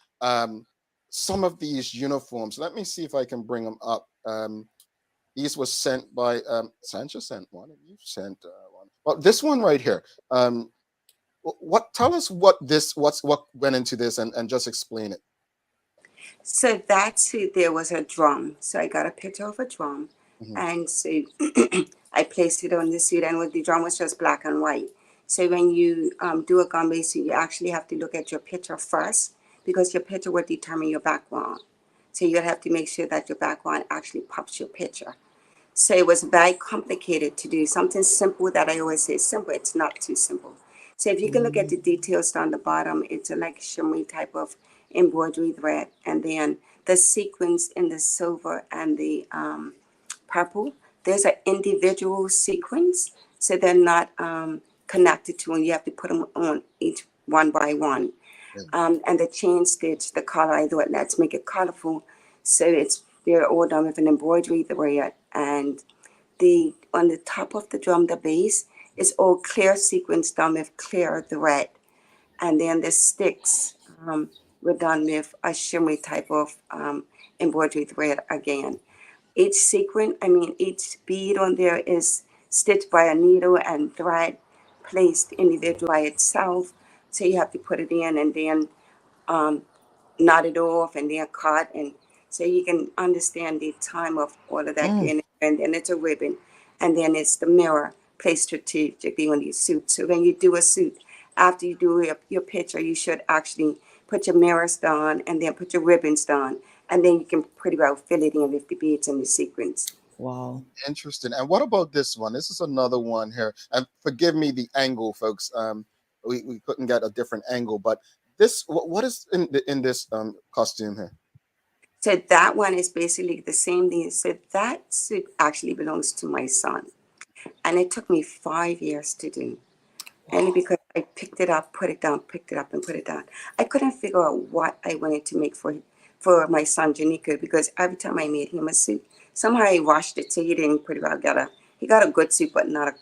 some of these uniforms. Let me see if I can bring them up. These was sent by Sancha sent one, and you sent one. Well, this one right here. Tell us what went into this, and just explain it. So that suit there was a drum. So I got a picture of a drum, and so I placed it on the suit, and the drum was just black and white. So when you do a Gombey suit, you actually have to look at your picture first, because your picture will determine your background. So you have to make sure that your background actually pops your picture. So it was very complicated to do something simple. That I always say simple. It's not too simple. So if you can look at the details down the bottom, it's like shimmery type of embroidery thread, and then the sequins in the silver and the purple. There's an individual sequence, so they're not connected to, and you have to put them on each one by one. And the chain stitch, the color, I thought, let's make it colorful. So they're all done with an embroidery thread, and on the top of the drum, the base is all clear sequins done with clear thread, and then the sticks were done with a shimmery type of embroidery thread again. each sequin, I mean, each bead on there is stitched by a needle and thread placed individually by itself. So you have to put it in and then um, knot it off and then cut. And so you can understand the time of all of that getting. And then it's a ribbon. And then it's the mirror placed strategically on your suit. So when you do a suit, after you do your picture, you should actually put your mirrors down and then put your ribbons down. And then you can pretty well fill it in with the beads and the sequins. Wow. Interesting. And what about this one? This is another one here. And forgive me the angle, folks. We couldn't get a different angle, but this, what is in this costume here? So that one is basically the same thing. So that suit actually belongs to my son. And it took me 5 years to do. Only because I picked it up, put it down, picked it up and put it down. I couldn't figure out what I wanted to make for my son Janico, because every time I made him a suit, somehow I rushed it, so he didn't pretty well he got a good suit, but not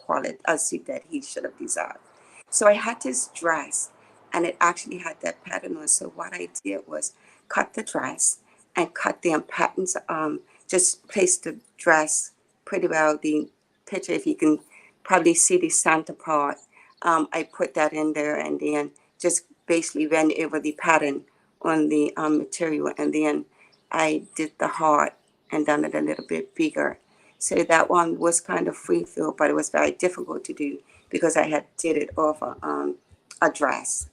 a suit that he should have desired. So I had this dress, and it actually had that pattern on. So what I did was cut the dress and cut the patterns. Just place the dress pretty well. The picture, if you can probably see the center part, I put that in there, and then just basically went over the pattern on the material, and then I did the heart and done it a little bit bigger. So that one was kind of free feel, but it was very difficult to do because I had did it off a dress.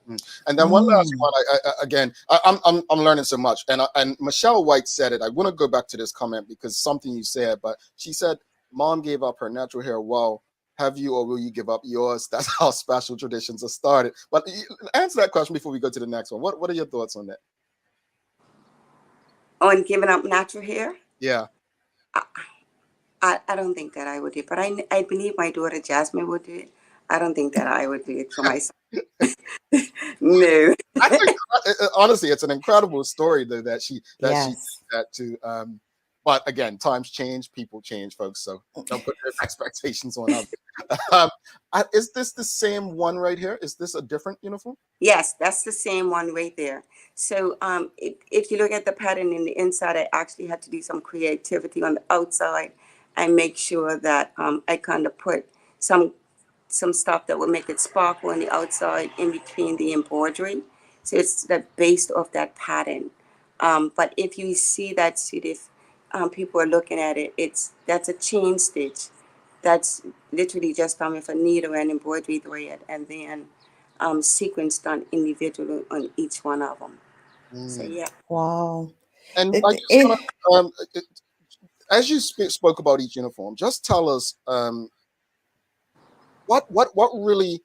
And then one last one. I'm learning so much. And Michelle White said it. I want to go back to this comment because something you said, but she said, "Mom gave up her natural hair. Well, have you or will you give up yours?" That's how special traditions are started. But answer that question before we go to the next one. What are your thoughts on that? On giving up natural hair? Yeah. I don't think that I would do it, but I believe my daughter Jasmine would do it. I don't think that I would do it for myself. No. I think, honestly, it's an incredible story though that she did that too. But again, times change, people change, folks. So don't put your expectations on others. Is this the same one right here? Is this a different uniform? Yes, that's the same one right there. So if you look at the pattern in the inside, I actually had to do some creativity on the outside and make sure that I kind of put some stuff that would make it sparkle on the outside in between the embroidery. So it's the based off that pattern. But if you see that suit, if people are looking at it, that's a chain stitch. That's literally just done with a needle and embroidery thread, and then sequence done individually on each one of them. So yeah. Wow. And I just wanna, as you spoke about each uniform, just tell us what really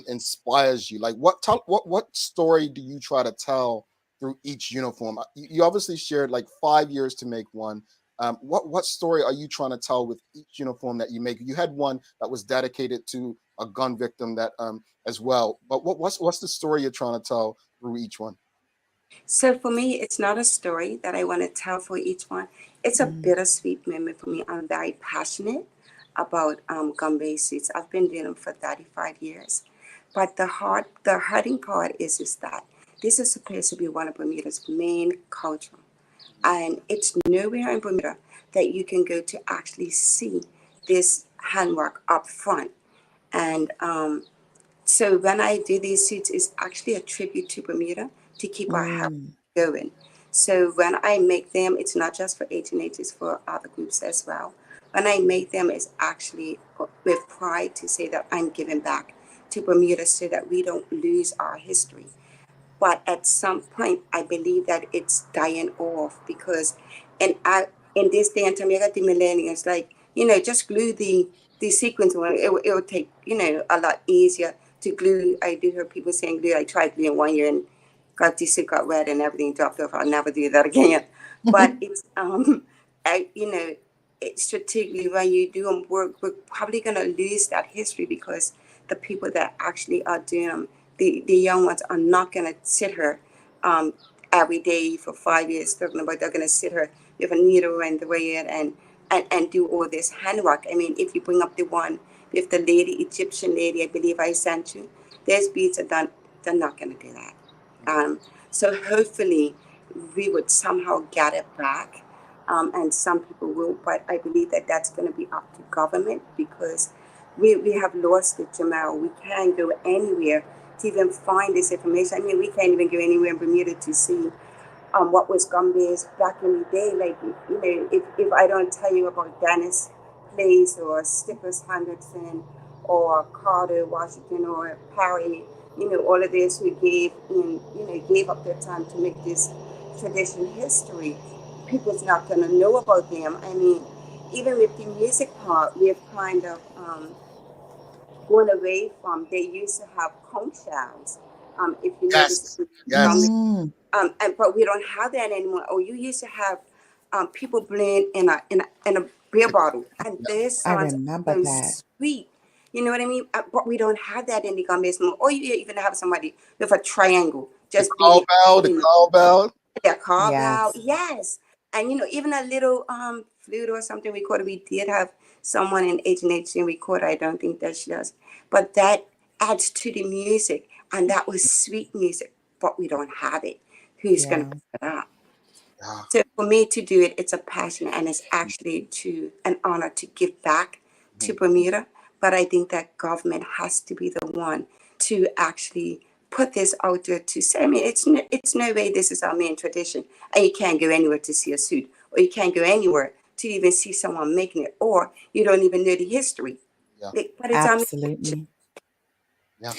inspires you. Like what story do you try to tell through each uniform? You obviously shared like 5 years to make one. What story are you trying to tell with each uniform that you make? You had one that was dedicated to a gun victim that as well. But what's the story you're trying to tell through each one? So for me, it's not a story that I want to tell for each one. It's a bittersweet memory for me. I'm very passionate about Gombey suits. I've been doing them for 35 years. But the hurting part is that this is supposed to be one of Bermuda's main culture. And it's nowhere in Bermuda that you can go to actually see this handwork up front. And so when I do these suits, it's actually a tribute to Bermuda to keep our health going. So when I make them, it's not just for H&H, it's for other groups as well. When I make them, it's actually with pride to say that I'm giving back to Bermuda so that we don't lose our history. But at some point, I believe that it's dying off because in this day and time, you got the millennials, like, just glue the sequins on. It will take, a lot easier to glue. I do hear people saying glue. I tried gluing 1 year and got red and everything dropped off. I'll never do that again. But it's, it's strategically when you do them work, we're probably going to lose that history because the people that actually are doing them, the young ones are not going to sit here every day for 5 years talking about they're going to sit here with a needle and the way and do all this handwork. I mean, if you bring up the one with the Egyptian lady, I believe I sent you, there's beads are done. They're not going to do that. So hopefully we would somehow get it back. and some people will, but I believe that that's going to be up to government, because we have lost it, Jamal. We can't go anywhere to even find this information. I mean, we can't even go anywhere in Bermuda to see what was Gombey's back in the day. Like, you know, if I don't tell you about Dennis Place or Stippers Henderson or Carter Washington or Parry, you know, all of this who gave up their time to make this tradition history, people's not going to know about them. I mean, even with the music part, we have kind of going away from, they used to have conch shells. If you notice, Yes. but we don't have that anymore. Or you used to have people blend in a beer bottle, and this I sounds remember so that. sweet. You know what I mean? But we don't have that in the Gombeys anymore. Or you even have somebody with a triangle, just The cowbell. yeah, carve out, Yes. yes. And you know, even a little flute or something recorded. We did have someone in H&H record. I don't think that she does, but that adds to the music, and that was sweet music. But we don't have it. Who's Yeah. going to pick it up? So for me to do it, it's a passion, and it's actually an honor to give back to Bermuda. But I think that government has to be the one to actually put this out there to say, I mean, it's no way this is our main tradition, and you can't go anywhere to see a suit, or you can't go anywhere to even see someone making it, or you don't even know the history. Yeah. But it's our main tradition. Absolutely. Yeah.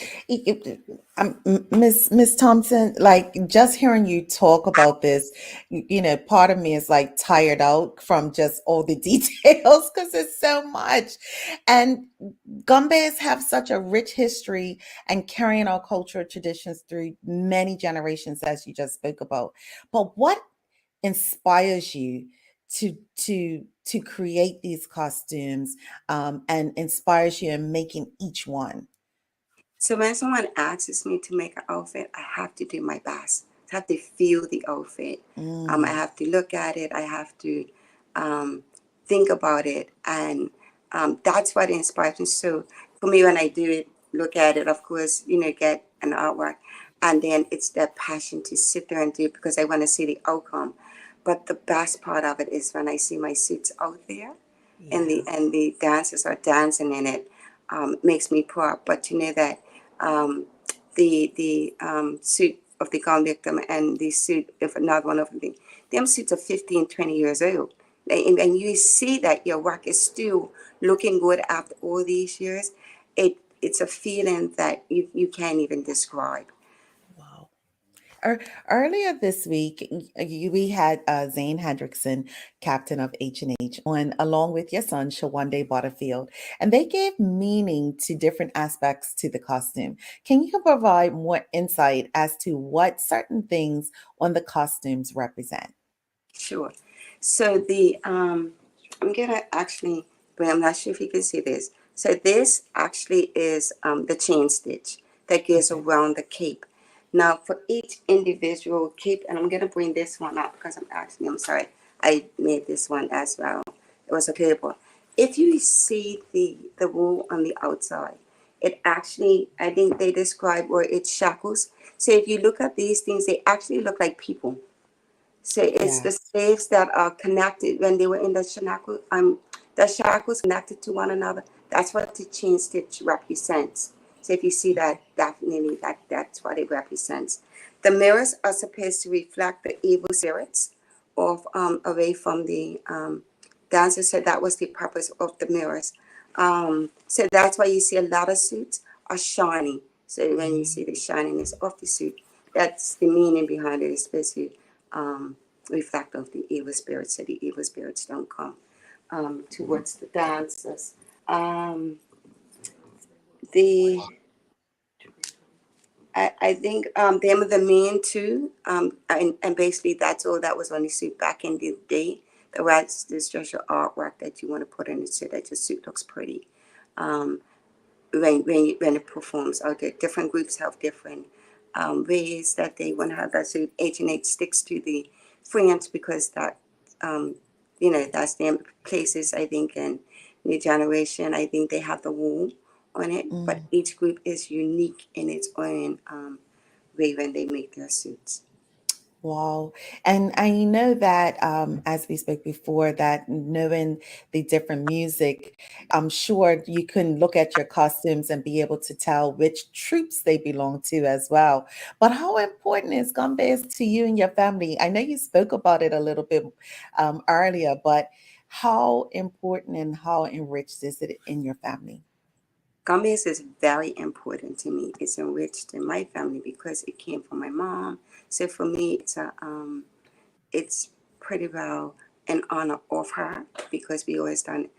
Miss Thompson, like just hearing you talk about this, you know, part of me is like tired out from just all the details because it's so much. And Gombeys have such a rich history and carrying our cultural traditions through many generations, as you just spoke about. But what inspires you to create these costumes, and inspires you in making each one? So when someone asks me to make an outfit, I have to do my best. I have to feel the outfit. I have to look at it. I have to think about it, and that's what inspires me. So for me, when I do it, look at it, of course, you know, get an artwork, and then it's that passion to sit there and do it because I want to see the outcome. But the best part of it is when I see my suits out there, and the dancers are dancing in it. Makes me proud. But you know that the suit of the gun victim and the suit of another one of them suits are 15, 20 years old. And you see that your work is still looking good after all these years. It's a feeling that you can't even describe. Wow. Earlier this week, we had Zane Hendrickson, captain of H&H, on along with your son, Shawande Butterfield, and they gave meaning to different aspects to the costume. Can you provide more insight as to what certain things on the costumes represent? Sure. So I'm gonna actually, but I'm not sure if you can see this. So this actually is the chain stitch that goes around the cape. Now for each individual cape, and I'm gonna bring this one up because I'm sorry, I made this one as well. It was a paper. If you see the wool on the outside, it actually, I think they describe where it's shackles. So if you look at these things, they actually look like people. So it's the slaves that are connected when they were in the shackles connected to one another. That's what the chain stitch represents. So if you see that, definitely that's what it represents. The mirrors are supposed to reflect the evil spirits of away from the dancers. So that was the purpose of the mirrors. So that's why you see a lot of suits are shiny. So when you see the shininess of the suit, that's the meaning behind it, especially reflect of the evil spirits, so the evil spirits don't come towards the dancers. I think them are the main two, and basically that's all that was on the suit back in the day. The rest is just your artwork that you want to put in it so that your suit looks pretty. When it performs out there, different groups have different ways that they want to have that suit. H&H sticks to the French because that that's their places. I think in New Generation, I think they have the wool on it, but each group is unique in its own way when they make their suits. Wow. And I know that as we spoke before, that knowing the different music, I'm sure you can look at your costumes and be able to tell which troops they belong to as well. But how important is Gombey to you and your family? I know you spoke about it a little bit earlier, but how important and how enriched is it in your family? Gomez is very important to me. It's enriched in my family because it came from my mom. So for me, it's pretty well an honor of her because we always done.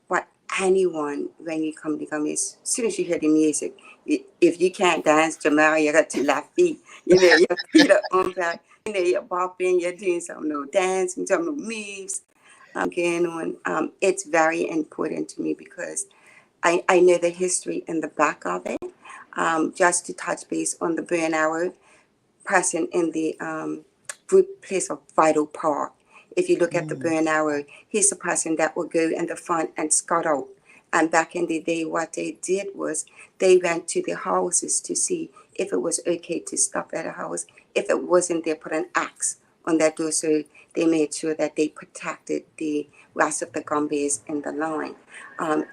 But anyone, when you come to Gomez, as soon as you hear the music, if you can't dance, Jamal, you got two left feet. You know, your feet are on back. You know, you're bopping, you're doing some little dancing, some little moves. Going on. It's very important to me because I know the history in the back of it. Just to touch base on the burn arrow, person in the group plays a vital part. If you look at the burn arrow, he's the person that will go in the front and scout out. And back in the day, what they did was they went to the houses to see if it was okay to stop at a house. If it wasn't, they put an axe on that door. So they made sure that they protected the rest of the Gombeys in the line.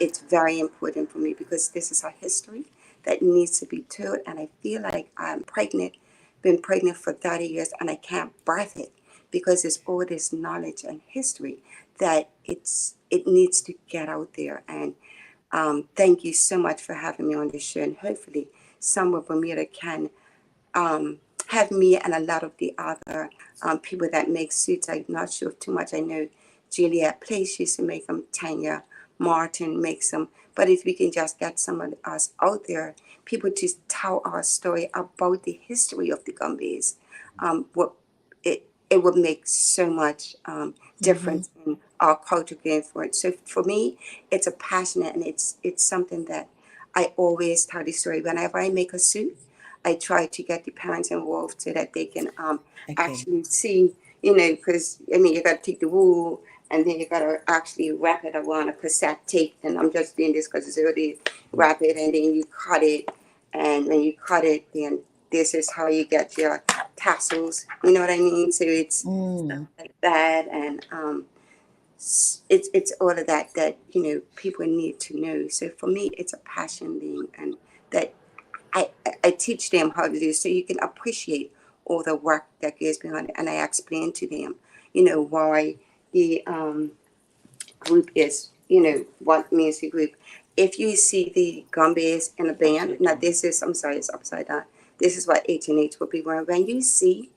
It's very important for me because this is a history that needs to be told. And I feel like I'm pregnant, been pregnant for 30 years, and I can't birth it because it's all this knowledge and history that it needs to get out there. And thank you so much for having me on this show. And hopefully some of Bermuda can have me and a lot of the other people that make suits. I'm not sure too much. I know Juliet Place used to make them. Tanya Martin makes them. But if we can just get some of us out there, people to tell our story about the history of the Gombeys, it would make so much difference in our culture going forward. So for me, it's a passionate and it's something that I always tell the story. Whenever I make a suit, I try to get the parents involved so that they can actually see, because, you got to take the wool and then you got to actually wrap it around a cassette tape. And I'm just doing this because it's already wrap it and then you cut it. And when you cut it, then this is how you get your tassels. You know what I mean? So it's stuff like that. And it's all of that, people need to know. So for me, it's a passion thing. And that I teach them how to do so you can appreciate all the work that goes behind it. And I explain to them, why the group is, what means the group. If you see the Gombeys in a band, now I'm sorry, it's upside down. This is what H&H will be wearing. When you see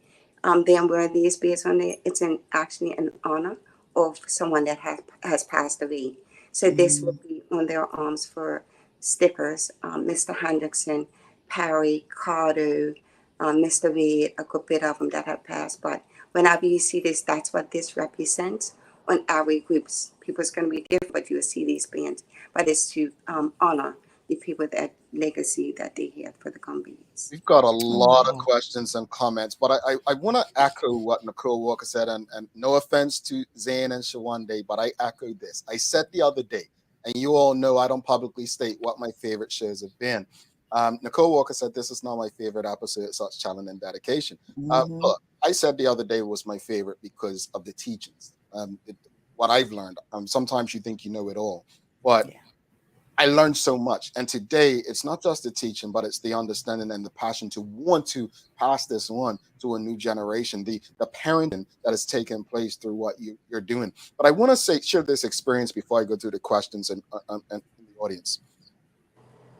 them wearing these beads on it, it's actually an honor of someone that has passed away. So this will be on their arms for stickers. Mr. Hendrickson, Perry, Cardo, Mr. Reed, a good bit of them that have passed. But whenever you see this, that's what this represents on our groups. People's going to be different, but you'll see these bands. But it's to honor the people, that legacy that they had for the Gombeys. We've got a lot of questions and comments, but I want to echo what Nicole Walker said, and no offense to Zane and Shawande, but I echo this. I said the other day, and you all know I don't publicly state what my favorite shows have been. Nicole Walker said this is not my favorite episode, such challenge and dedication. Look, I said the other day was my favorite because of the teachings. What I've learned. Sometimes you think you know it all, but I learned so much. And today, it's not just the teaching, but it's the understanding and the passion to want to pass this on to a new generation, the parenting that is taking place through what you're doing. But I want to share this experience before I go through the questions and the audience.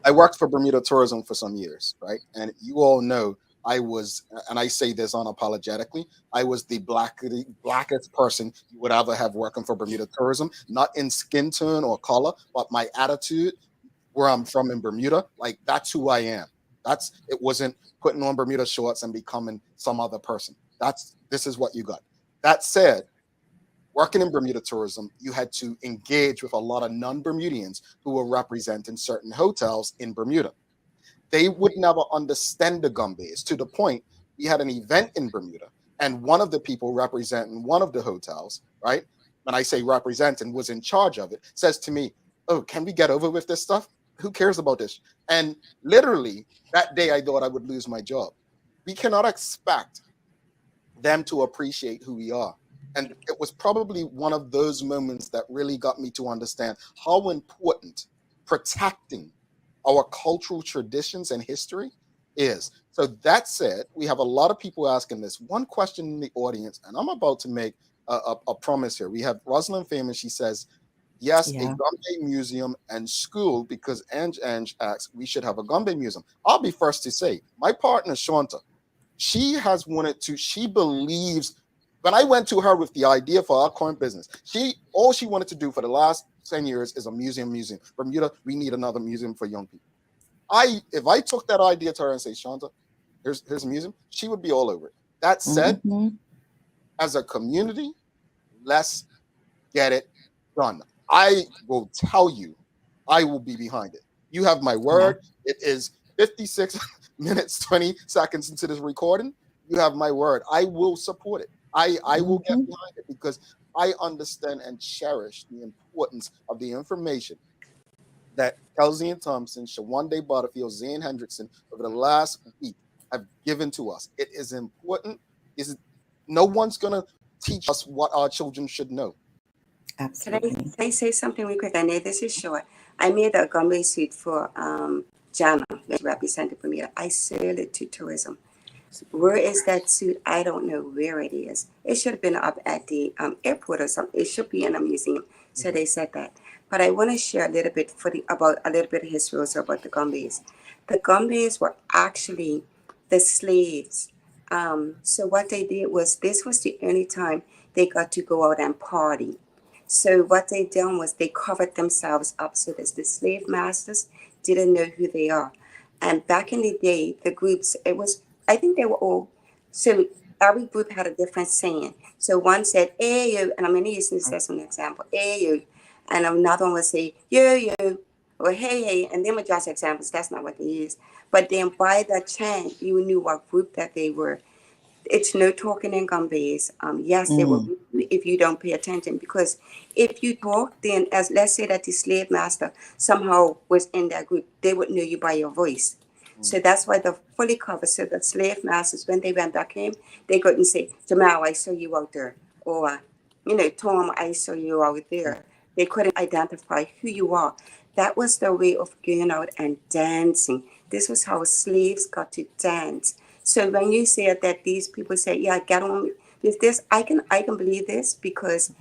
I worked for Bermuda Tourism for some years, right? And you all know I was, and I say this unapologetically, I was the blackest person you would ever have working for Bermuda Tourism, not in skin tone or color, but my attitude, where I'm from in Bermuda, like that's who I am. It wasn't putting on Bermuda shorts and becoming some other person. This is what you got. That said, working in Bermuda Tourism, you had to engage with a lot of non-Bermudians who were representing certain hotels in Bermuda. They would never understand the Gombeys, to the point we had an event in Bermuda, and one of the people representing one of the hotels, right? When I say representing, was in charge of it, says to me, "Oh, can we get over with this stuff? Who cares about this?" And literally that day I thought I would lose my job. We cannot expect them to appreciate who we are. And it was probably one of those moments that really got me to understand how important protecting our cultural traditions and history is. So that said, we have a lot of people asking this. One question in the audience, and I'm about to make a promise here. We have Rosalind Famous. She says, yes, a Gombey museum and school, because Ange asks, we should have a Gombey museum. I'll be first to say, my partner, Shanta, she has wanted to, she believes, when I went to her with the idea for our current business, all she wanted to do for the last 10 years is a museum. Bermuda, we need another museum for young people. If I took that idea to her and say, Shanta, here's a museum, she would be all over it. That said, as a community, let's get it done. I will tell you, I will be behind it. You have my word. It is 56 minutes, 20 seconds into this recording. You have my word. I will support it. I will get behind it because I understand and cherish the importance of the information that Kelzine Thompson, Shawande Butterfield, Zane Hendrickson over the last week have given to us. It is important. No one's going to teach us what our children should know. Absolutely. Can I say something real quick? I know this is short. I made a Gombey suit for Jana, which represented Bermuda. I sold it to tourism. Where is that suit? I don't know where it is. It should have been up at the airport or something. It should be in a museum. So they said that. But I want to share a little bit about a little bit of history also about the Gombeys. The Gombeys were actually the slaves. So what they did was, this was the only time they got to go out and party. So what they done was they covered themselves up so that the slave masters didn't know who they are. And back in the day, the groups, I think they were all, so every group had a different saying. So one said, hey, yo, and I'm going to use this as an example, hey, yo. And another one would say, yo, yo, or hey, hey. And them were just examples. That's not what they use. But then by that chant, you knew what group that they were. It's no talking in Gombeys. Yes, they will if you don't pay attention. Because if you talk, then as let's say that the slave master somehow was in that group, they would know you by your voice. So that's why they're fully covered. So the slave masters, when they went back in, they couldn't say, Jamal, I saw you out there. Or, Tom, I saw you out there. They couldn't identify who you are. That was their way of going out and dancing. This was how slaves got to dance. So when you say that these people say, yeah, get on with this, I can believe this because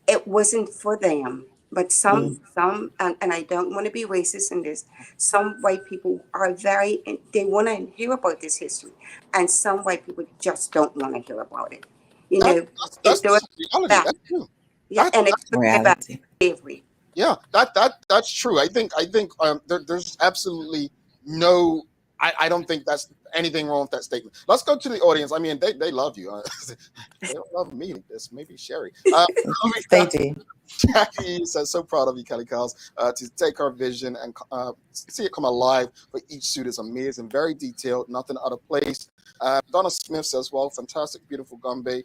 it wasn't for them. But some, and I don't want to be racist in this, some white people are they want to hear about this history. And some white people just don't want to hear about it. That's reality. That's true. Yeah, and it's about slavery. Yeah, that's true. I think there's absolutely no. I don't think that's anything wrong with that statement. Let's go to the audience. I mean, they love you. They don't love me. This maybe Sherry. They do. Jackie says, so proud of you, Kelly Kyles, to take our vision and see it come alive for each suit is amazing, very detailed, nothing out of place. Donna Smith says, well, fantastic, beautiful Gombey.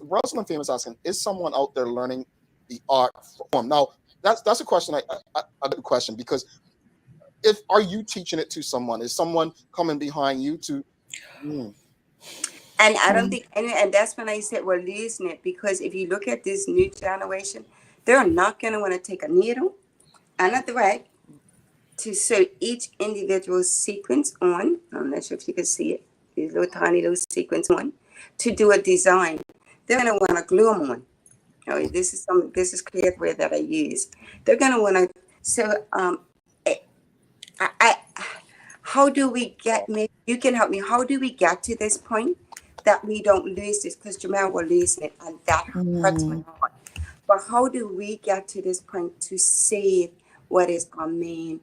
Rosalind Famous asking, is someone out there learning the art form? Now, that's a question, a good question, because are you teaching it to someone? Is someone coming behind you to? And I don't think, and that's when I said we're losing it, because if you look at this new generation, they're not going to want to take a needle and a thread to sew each individual sequence on. I'm not sure if you can see it. These little tiny little sequence on to do a design. They're going to want to glue them on. Oh, this is clearware that I use. They're going to want to. So, how do we get? Maybe you can help me. How do we get to this point that we don't lose this? Because Jamal will lose it, and that hurts my heart. But how do we get to this point to save what is our main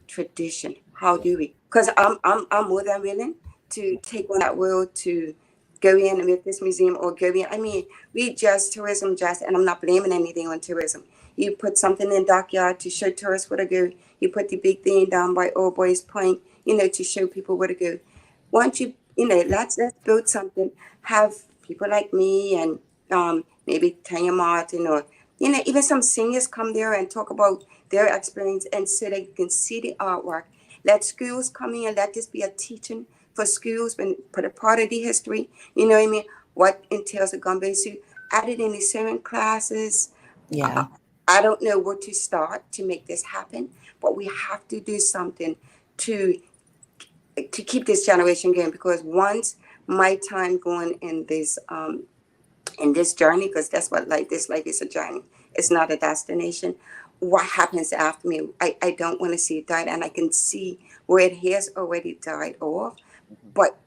tradition? How do we? Because I'm more than willing to take on that world to go in with this museum or go in. I mean, tourism, and I'm not blaming anything on tourism. You put something in the dockyard to show tourists where to go. You put the big thing down by Old Boys Point, to show people where to go. Once let's build something, have people like me and maybe Tanya Martin or, even some singers come there and talk about their experience and so they can see the artwork. Let schools come in and let this be a teaching for schools, when put a part of the history, you know what I mean? What entails a Gombey suit, add it in the sewing classes. Yeah. I don't know where to start to make this happen, but we have to do something to keep this generation going, because once my time going in this journey, because that's what this life is, a journey. It's not a destination. What happens after me? I don't want to see it die, and I can see where it has already died off. But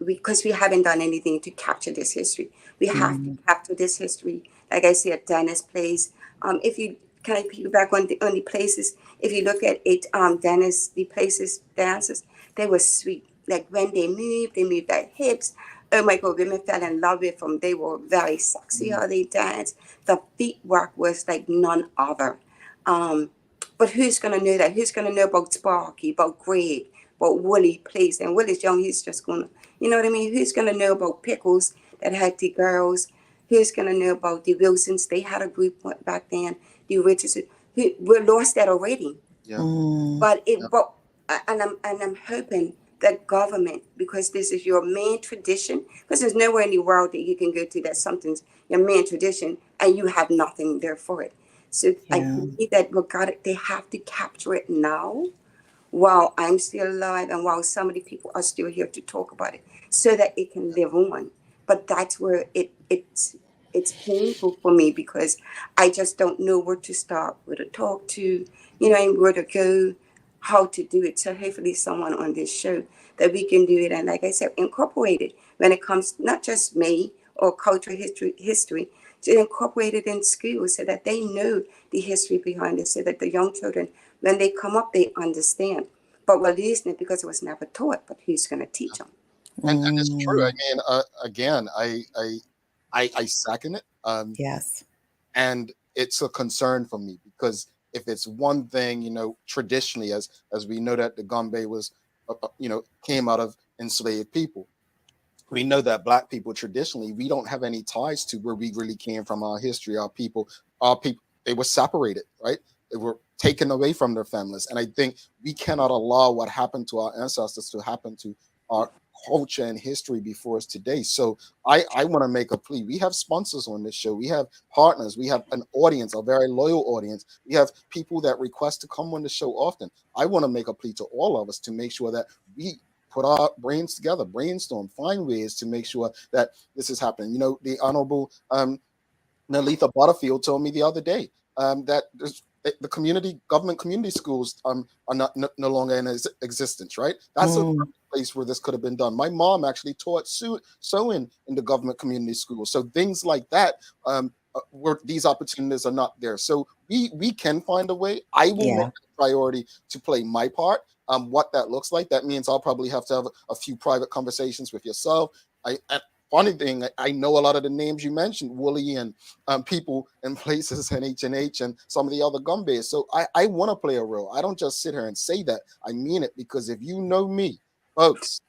because we haven't done anything to capture this history, we have to capture this history. Like I said, Dennis plays. If you can, I piggyback on the places. If you look at it, Dennis, the places dances, they were sweet. Like when they moved their hips. Oh my God, women fell in love with them. They were very sexy how they danced. The feet work was like none other. But who's going to know that? Who's going to know about Sparky, about Greg, about Willie plays? And Willie's young, he's just going to, you know what I mean? Who's going to know about Pickles that had the girls? Who's going to know about the Wilsons? They had a group back then. The Richards, we lost that already. Yeah. I'm hoping that government, because this is your main tradition, because there's nowhere in the world that you can go to that something's your main tradition and you have nothing there for it. So I believe that they have to capture it now while I'm still alive and while some of the people are still here to talk about it, so that it can live on. But that's where it's painful for me, because I just don't know where to start, where to talk to, and where to go, how to do it. So hopefully someone on this show that we can do it, and like I said, incorporate it when it comes, not just me or cultural history, to incorporate it in schools so that they know the history behind it, so that the young children, when they come up, they understand. But we're losing it because it was never taught, but who's going to teach them? And it's true. I mean, again, I second it. Yes. And it's a concern for me, because if it's one thing, traditionally, as we know that the Gombey was, came out of enslaved people. We know that Black people traditionally, we don't have any ties to where we really came from, our history, our people, they were separated, right? They were taken away from their families. And I think we cannot allow what happened to our ancestors to happen to our culture and history before us today. So I want to make a plea. We have sponsors on this show. We have partners. We have an audience, a very loyal audience. We have people that request to come on the show often. I want to make a plea to all of us to make sure that we put our brains together, brainstorm, find ways to make sure that this is happening. The Honorable Nalitha Butterfield told me the other day that the government community schools are no longer in existence, right? That's a place where this could have been done. My mom actually taught sewing in the government community schools. So things like that, where these opportunities are not there. So we can find a way. I will make it a priority to play my part. What that looks like, that means I'll probably have to have a few private conversations with yourself. Funny thing, I know a lot of the names you mentioned, Wooly and people in places and H&H and some of the other Gombeys. So I want to play a role. I don't just sit here and say that. I mean it, because if you know me, folks,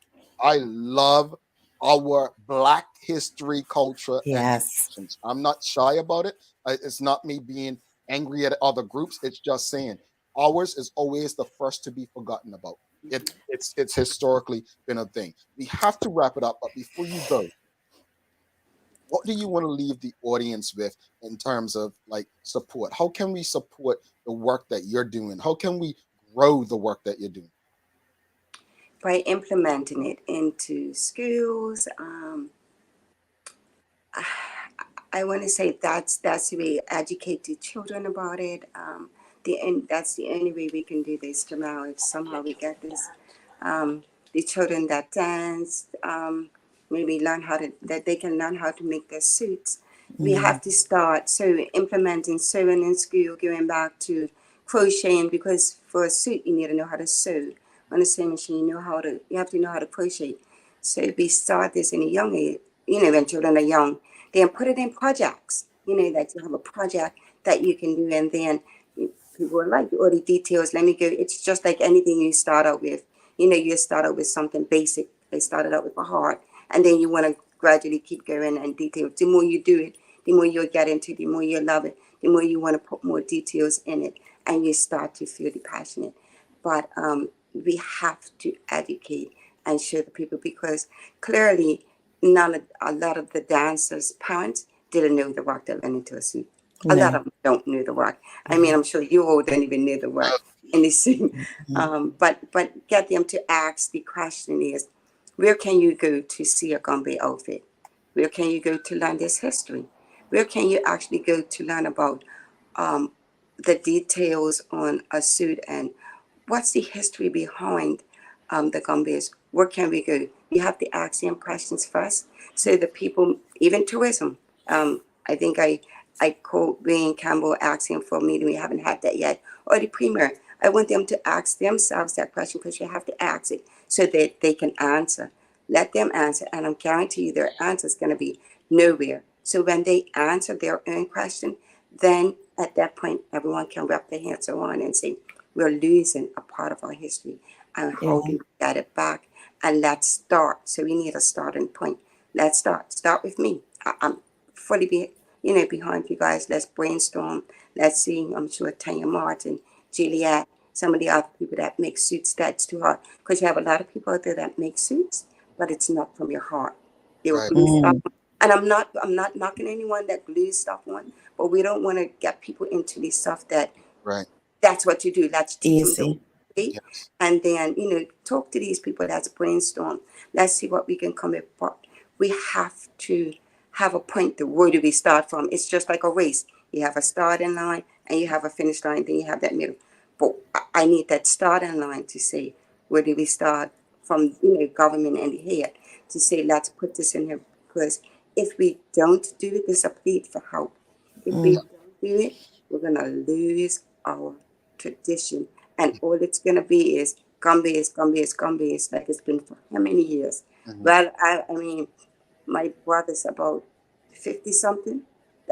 I love our Black history, culture, and traditions. I'm not shy about it. It's not me being angry at other groups. It's just saying ours is always the first to be forgotten about. It's historically been a thing. We have to wrap it up, but before you go, what do you want to leave the audience with in terms of support? How can we support the work that you're doing? How can we grow the work that you're doing? By implementing it into schools. I want to say that's the way educate the children about it. That's the only way we can do this, Jamal. If somehow we get this, the children that dance, maybe that they can learn how to make their suits. We have to start implementing sewing in school, going back to crocheting, because for a suit you need to know how to sew. On the sewing machine, you have to know how to crochet. So if we start this in a young age, when children are young, then put it in projects. That you have a project that you can do, and then people are like, all the details, let me go. It's just like anything you start out with. You start out with something basic. They started out with a heart, and then you want to gradually keep going and detail. The more you do it, the more you'll get into it, the more you love it, the more you want to put more details in it, and you start to feel the passionate. But we have to educate and show the people, because clearly a lot of the dancers' parents didn't know the work that went into a suit. A lot of them don't know the work. I mean, I'm sure you all don't even know the work in the suit. But get them to ask the question is, where can you go to see a Gombey outfit? Where can you go to learn this history? Where can you actually go to learn about the details on a suit and what's the history behind the Gombeys? Where can we go? You have to ask them questions first, so the people, even tourism. I think I called Wayne Campbell asking for a meeting. We haven't had that yet. Or the premier. I want them to ask themselves that question, because you have to ask it so that they can answer. Let them answer, and I guarantee you their answer is going to be nowhere. So when they answer their own question, then at that point, everyone can wrap their hands around and say, we're losing a part of our history, and how do we get it back? And let's start. So we need a starting point. Let's start. Start with me. I'm fully behind you guys. Let's brainstorm. Let's see. I'm sure Tanya Martin, Juliet, some of the other people that make suits, that's too hard. Because you have a lot of people out there that make suits, but it's not from your heart. They will glue stuff on. And I'm not knocking anyone that glues stuff on, but we don't want to get people into this stuff that that's what you do. Let's teach them the way. And then, talk to these people. Let's brainstorm. Let's see what we can come up with. We have to have a point. Where do we start from? It's just like a race. You have a starting line and you have a finish line, then you have that middle. But I need that starting line to say, where do we start from, government and the head, to say, let's put this in here. Because if we don't do it, there's a plea for help. If we don't do it, we're going to lose our tradition. And all it's going to be is Gombey is like it's been for how many years? Well, I mean, my brother's about 50-something.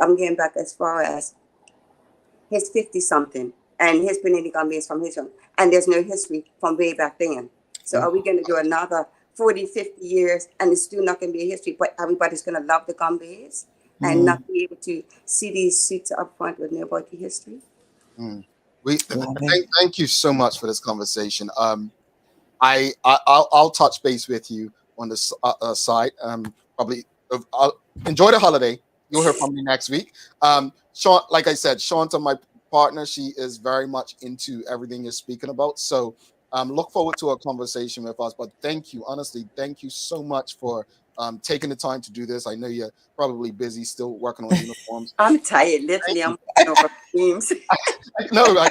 I'm getting back as far as his 50-something. And his Benini Gombey is from his own. And there's no history from way back then. So are we going to do another 40, 50 years and it's still not going to be a history, but everybody's going to love the Gombeys and not be able to see these suits up front with know about the history? Thank you so much for this conversation. I'll touch base with you on the side. Probably I'll enjoy the holiday. You'll hear from me next week. Sean, like I said, Shanta, my partner, she is very much into everything you're speaking about. So look forward to a conversation with us. But thank you, honestly, thank you so much for taking the time to do this. I know you're probably busy still working on uniforms. I'm tired, literally. I'm over teams. No,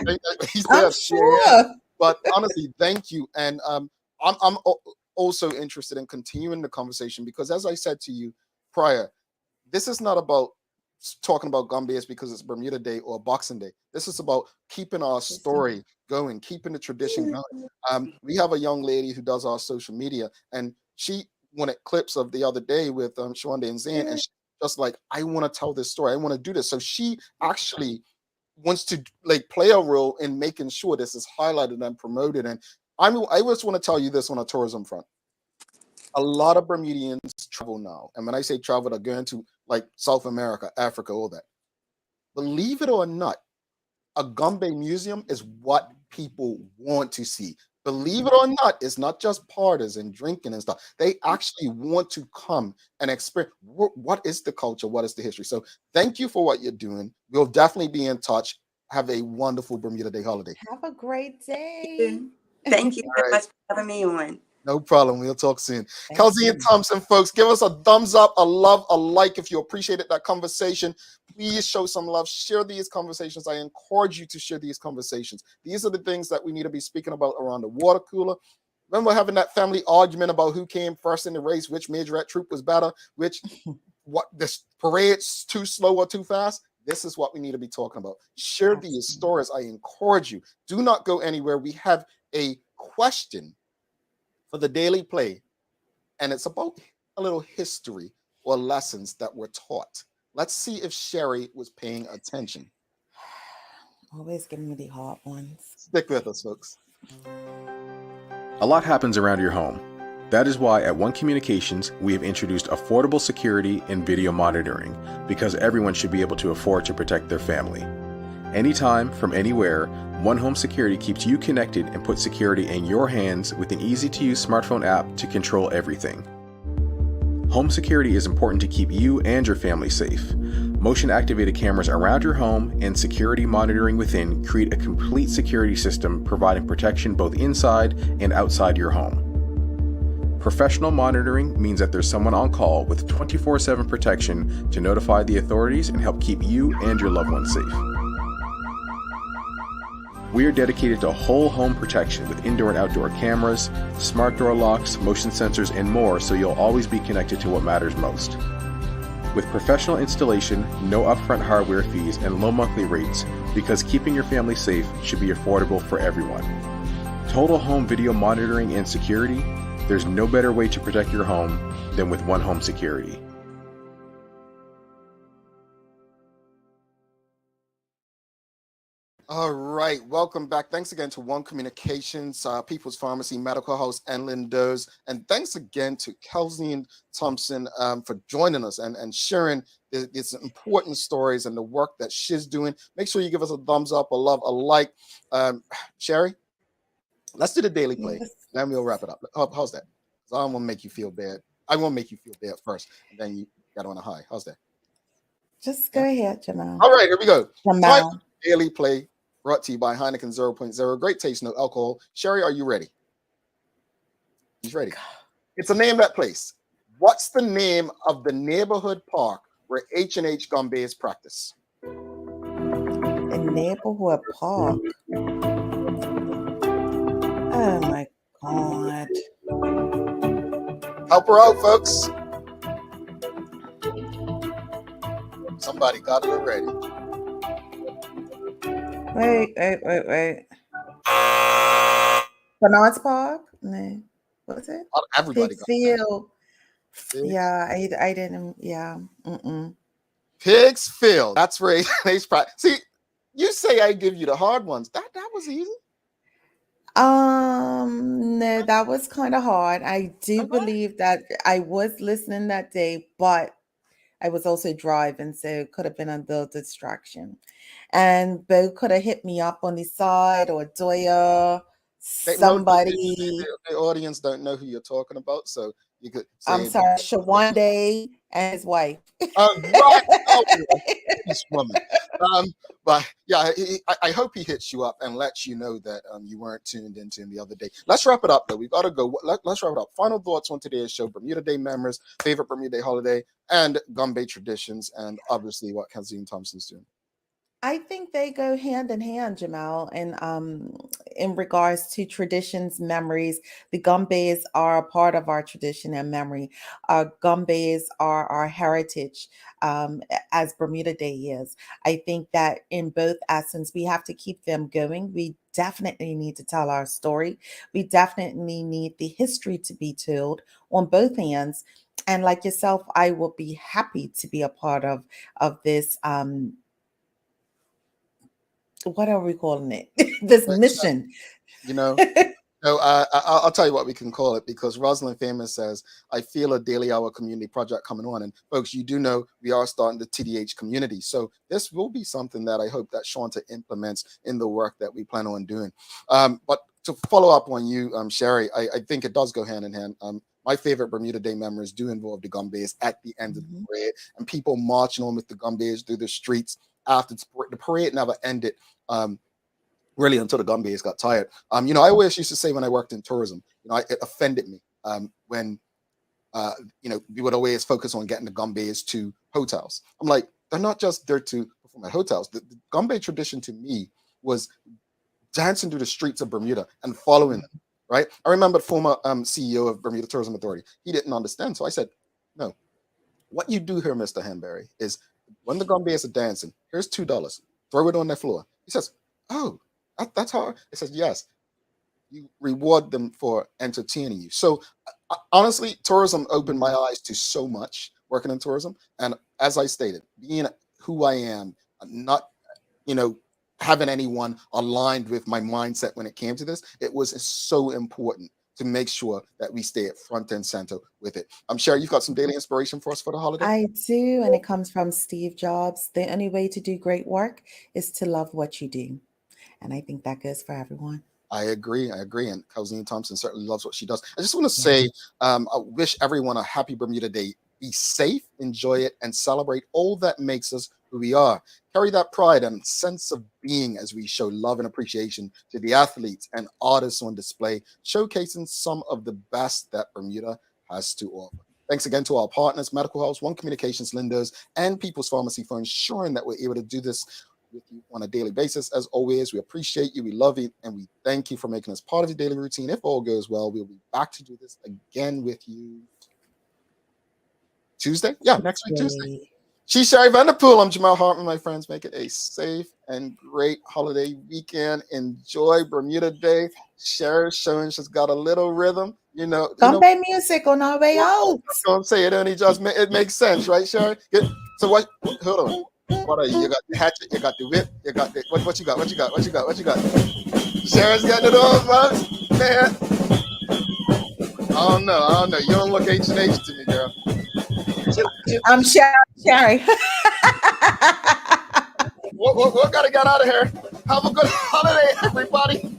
he's there. Sure. But honestly, thank you. And I'm also interested in continuing the conversation, because as I said to you prior, this is not about talking about Gombeys because it's Bermuda Day or Boxing Day. This is about keeping our story going, keeping the tradition going. We have a young lady who does our social media, and she wanted clips of the other day with Shawanda and Zane, and she's just like, I want to tell this story. I want to do this. So she actually wants to play a role in making sure this is highlighted and promoted. And I just want to tell you this on a tourism front. A lot of Bermudians travel now. And when I say travel, they're going to South America, Africa, all that. Believe it or not, a Gombey museum is what people want to see. Believe it or not, it's not just parties and drinking and stuff. They actually want to come and experience what is the culture, what is the history. So thank you for what you're doing. We'll definitely be in touch. Have a wonderful Bermuda Day holiday. Have a great day. Thank you so much for having me on. No problem. We'll talk soon. Kelzine Thompson, folks, give us a thumbs up, a love, a like if you appreciated that conversation. Please show some love. Share these conversations. I encourage you to share these conversations. These are the things that we need to be speaking about around the water cooler. Remember having that family argument about who came first in the race, which majorette troop was better, what this parade's too slow or too fast. This is what we need to be talking about. Share these stories. I encourage you. Do not go anywhere. We have a question for the Daily Play, and it's about a little history or lessons that were taught. Let's see if Sherry was paying attention. Always giving me the hard ones. Stick with us, folks. A lot happens around your home. That is why at One Communications, we have introduced affordable security and video monitoring, because everyone should be able to afford to protect their family. Anytime, from anywhere, One Home Security keeps you connected and puts security in your hands with an easy-to-use smartphone app to control everything. Home security is important to keep you and your family safe. Motion-activated cameras around your home and security monitoring within create a complete security system providing protection both inside and outside your home. Professional monitoring means that there's someone on call with 24/7 protection to notify the authorities and help keep you and your loved ones safe. We are dedicated to whole home protection with indoor and outdoor cameras, smart door locks, motion sensors, and more, so you'll always be connected to what matters most. With professional installation, no upfront hardware fees, and low monthly rates, because keeping your family safe should be affordable for everyone. Total home video monitoring and security, there's no better way to protect your home than with One Home Security. All right, welcome back. Thanks again to One Communications, People's Pharmacy, Medical House, and Lindos. And thanks again to Kelzine Thompson for joining us and sharing these important stories and the work that she's doing. Make sure you give us a thumbs up, a love, a like. Sherry, let's do the daily play. Then we'll wrap it up. How's that? So I don't want to make you feel bad. I won't make you feel bad first, and then you got on a high. How's that? Just go ahead, Jamal. All right, here we go. Jamal. Daily play brought to you by Heineken 0.0. Great taste, no alcohol. Sherry, are you ready? He's ready. It's a name that place. What's the name of the neighborhood park where H&H Gombeys practice? The neighborhood park. Oh my God. Help her out, folks. Somebody got it already. Wait. Bernard's Park? No. What's it? Everybody got Field. Yeah, I didn't. Yeah. Pigs Field. That's where H practice. See, you say I give you the hard ones. That was easy. No, that was kind of hard. I do believe that I was listening that day, but I was also driving, so it could have been a little distraction. And Bo could have hit me up on the side, or Doya, somebody. The audience don't know who you're talking about, so you could say I'm sorry, Shawande and his wife. Right. This woman. But yeah, I hope he hits you up and lets you know that you weren't tuned into him the other day. Let's wrap it up, though. We've got to go. Let's wrap it up. Final thoughts on today's show: Bermuda Day memories, favorite Bermuda Day holiday, and Gombey traditions, and obviously what Kelzine Thompson's doing. I think they go hand in hand, Jamal, and in regards to traditions, memories. The Gombeys are a part of our tradition and memory. Gombeys are our heritage, as Bermuda Day is. I think that in both essence, we have to keep them going. We definitely need to tell our story. We definitely need the history to be told on both hands. And like yourself, I will be happy to be a part of this. What are we calling it? This mission. So I'll tell you what we can call it, because Rosalind Famous says, I feel a Daily Hour community project coming on. And folks, you do know we are starting the TDH community. So this will be something that I hope that Shanta implements in the work that we plan on doing. But to follow up on you, Sherry, I think it does go hand in hand. My favorite Bermuda Day memories do involve the Gombeys at the end of the parade, and people marching on with the Gombeys through the streets after the parade never ended. Really until the Gombeys got tired. I always used to say when I worked in tourism, it offended me when we would always focus on getting the Gombeys to hotels. I'm like, they're not just there to perform at hotels. The Gombey tradition to me was dancing through the streets of Bermuda and following them, right? I remember the former CEO of Bermuda Tourism Authority. He didn't understand. So I said, no, what you do here, Mr. Hanbury, is when the Gombeys are dancing, here's $2. Throw it on their floor. He says, oh, that's hard. He says, yes. You reward them for entertaining you. So honestly, tourism opened my eyes to so much working in tourism. And as I stated, being who I am, not, having anyone aligned with my mindset when it came to this, it was so important to make sure that we stay at front and center with it. I'm sure you've got some daily inspiration for us for the holiday. I do, and it comes from Steve Jobs. The only way to do great work is to love what you do. And I think that goes for everyone. I agree. And Kelzine Thompson certainly loves what she does. I just want to say, I wish everyone a happy Bermuda Day. Be safe, enjoy it, and celebrate all that makes us who we are. Carry that pride and sense of being as we show love and appreciation to the athletes and artists on display, showcasing some of the best that Bermuda has to offer. Thanks again to our partners, Medical House, One Communications, Lindos, and People's Pharmacy for ensuring that we're able to do this with you on a daily basis. As always, we appreciate you, we love you, and we thank you for making us part of your daily routine. If all goes well, we'll be back to do this again with you Tuesday? Yeah, next week, Tuesday. She's Sherry Vanderpool. I'm Jamal Hartman, my friends. Make it a safe and great holiday weekend. Enjoy Bermuda Day. Sherry's showing she's got a little rhythm. Gombey music on our way out. Don't say it only just it makes sense, right, Sherry? So what? Hold on. What are you? You got the hatchet, you got the whip, you got the what you got? What you got? Sherry's got it all, folks. Man. I don't know. You don't look H&H to me, girl. I'm Sherry. We're gonna get out of here. Have a good holiday, everybody.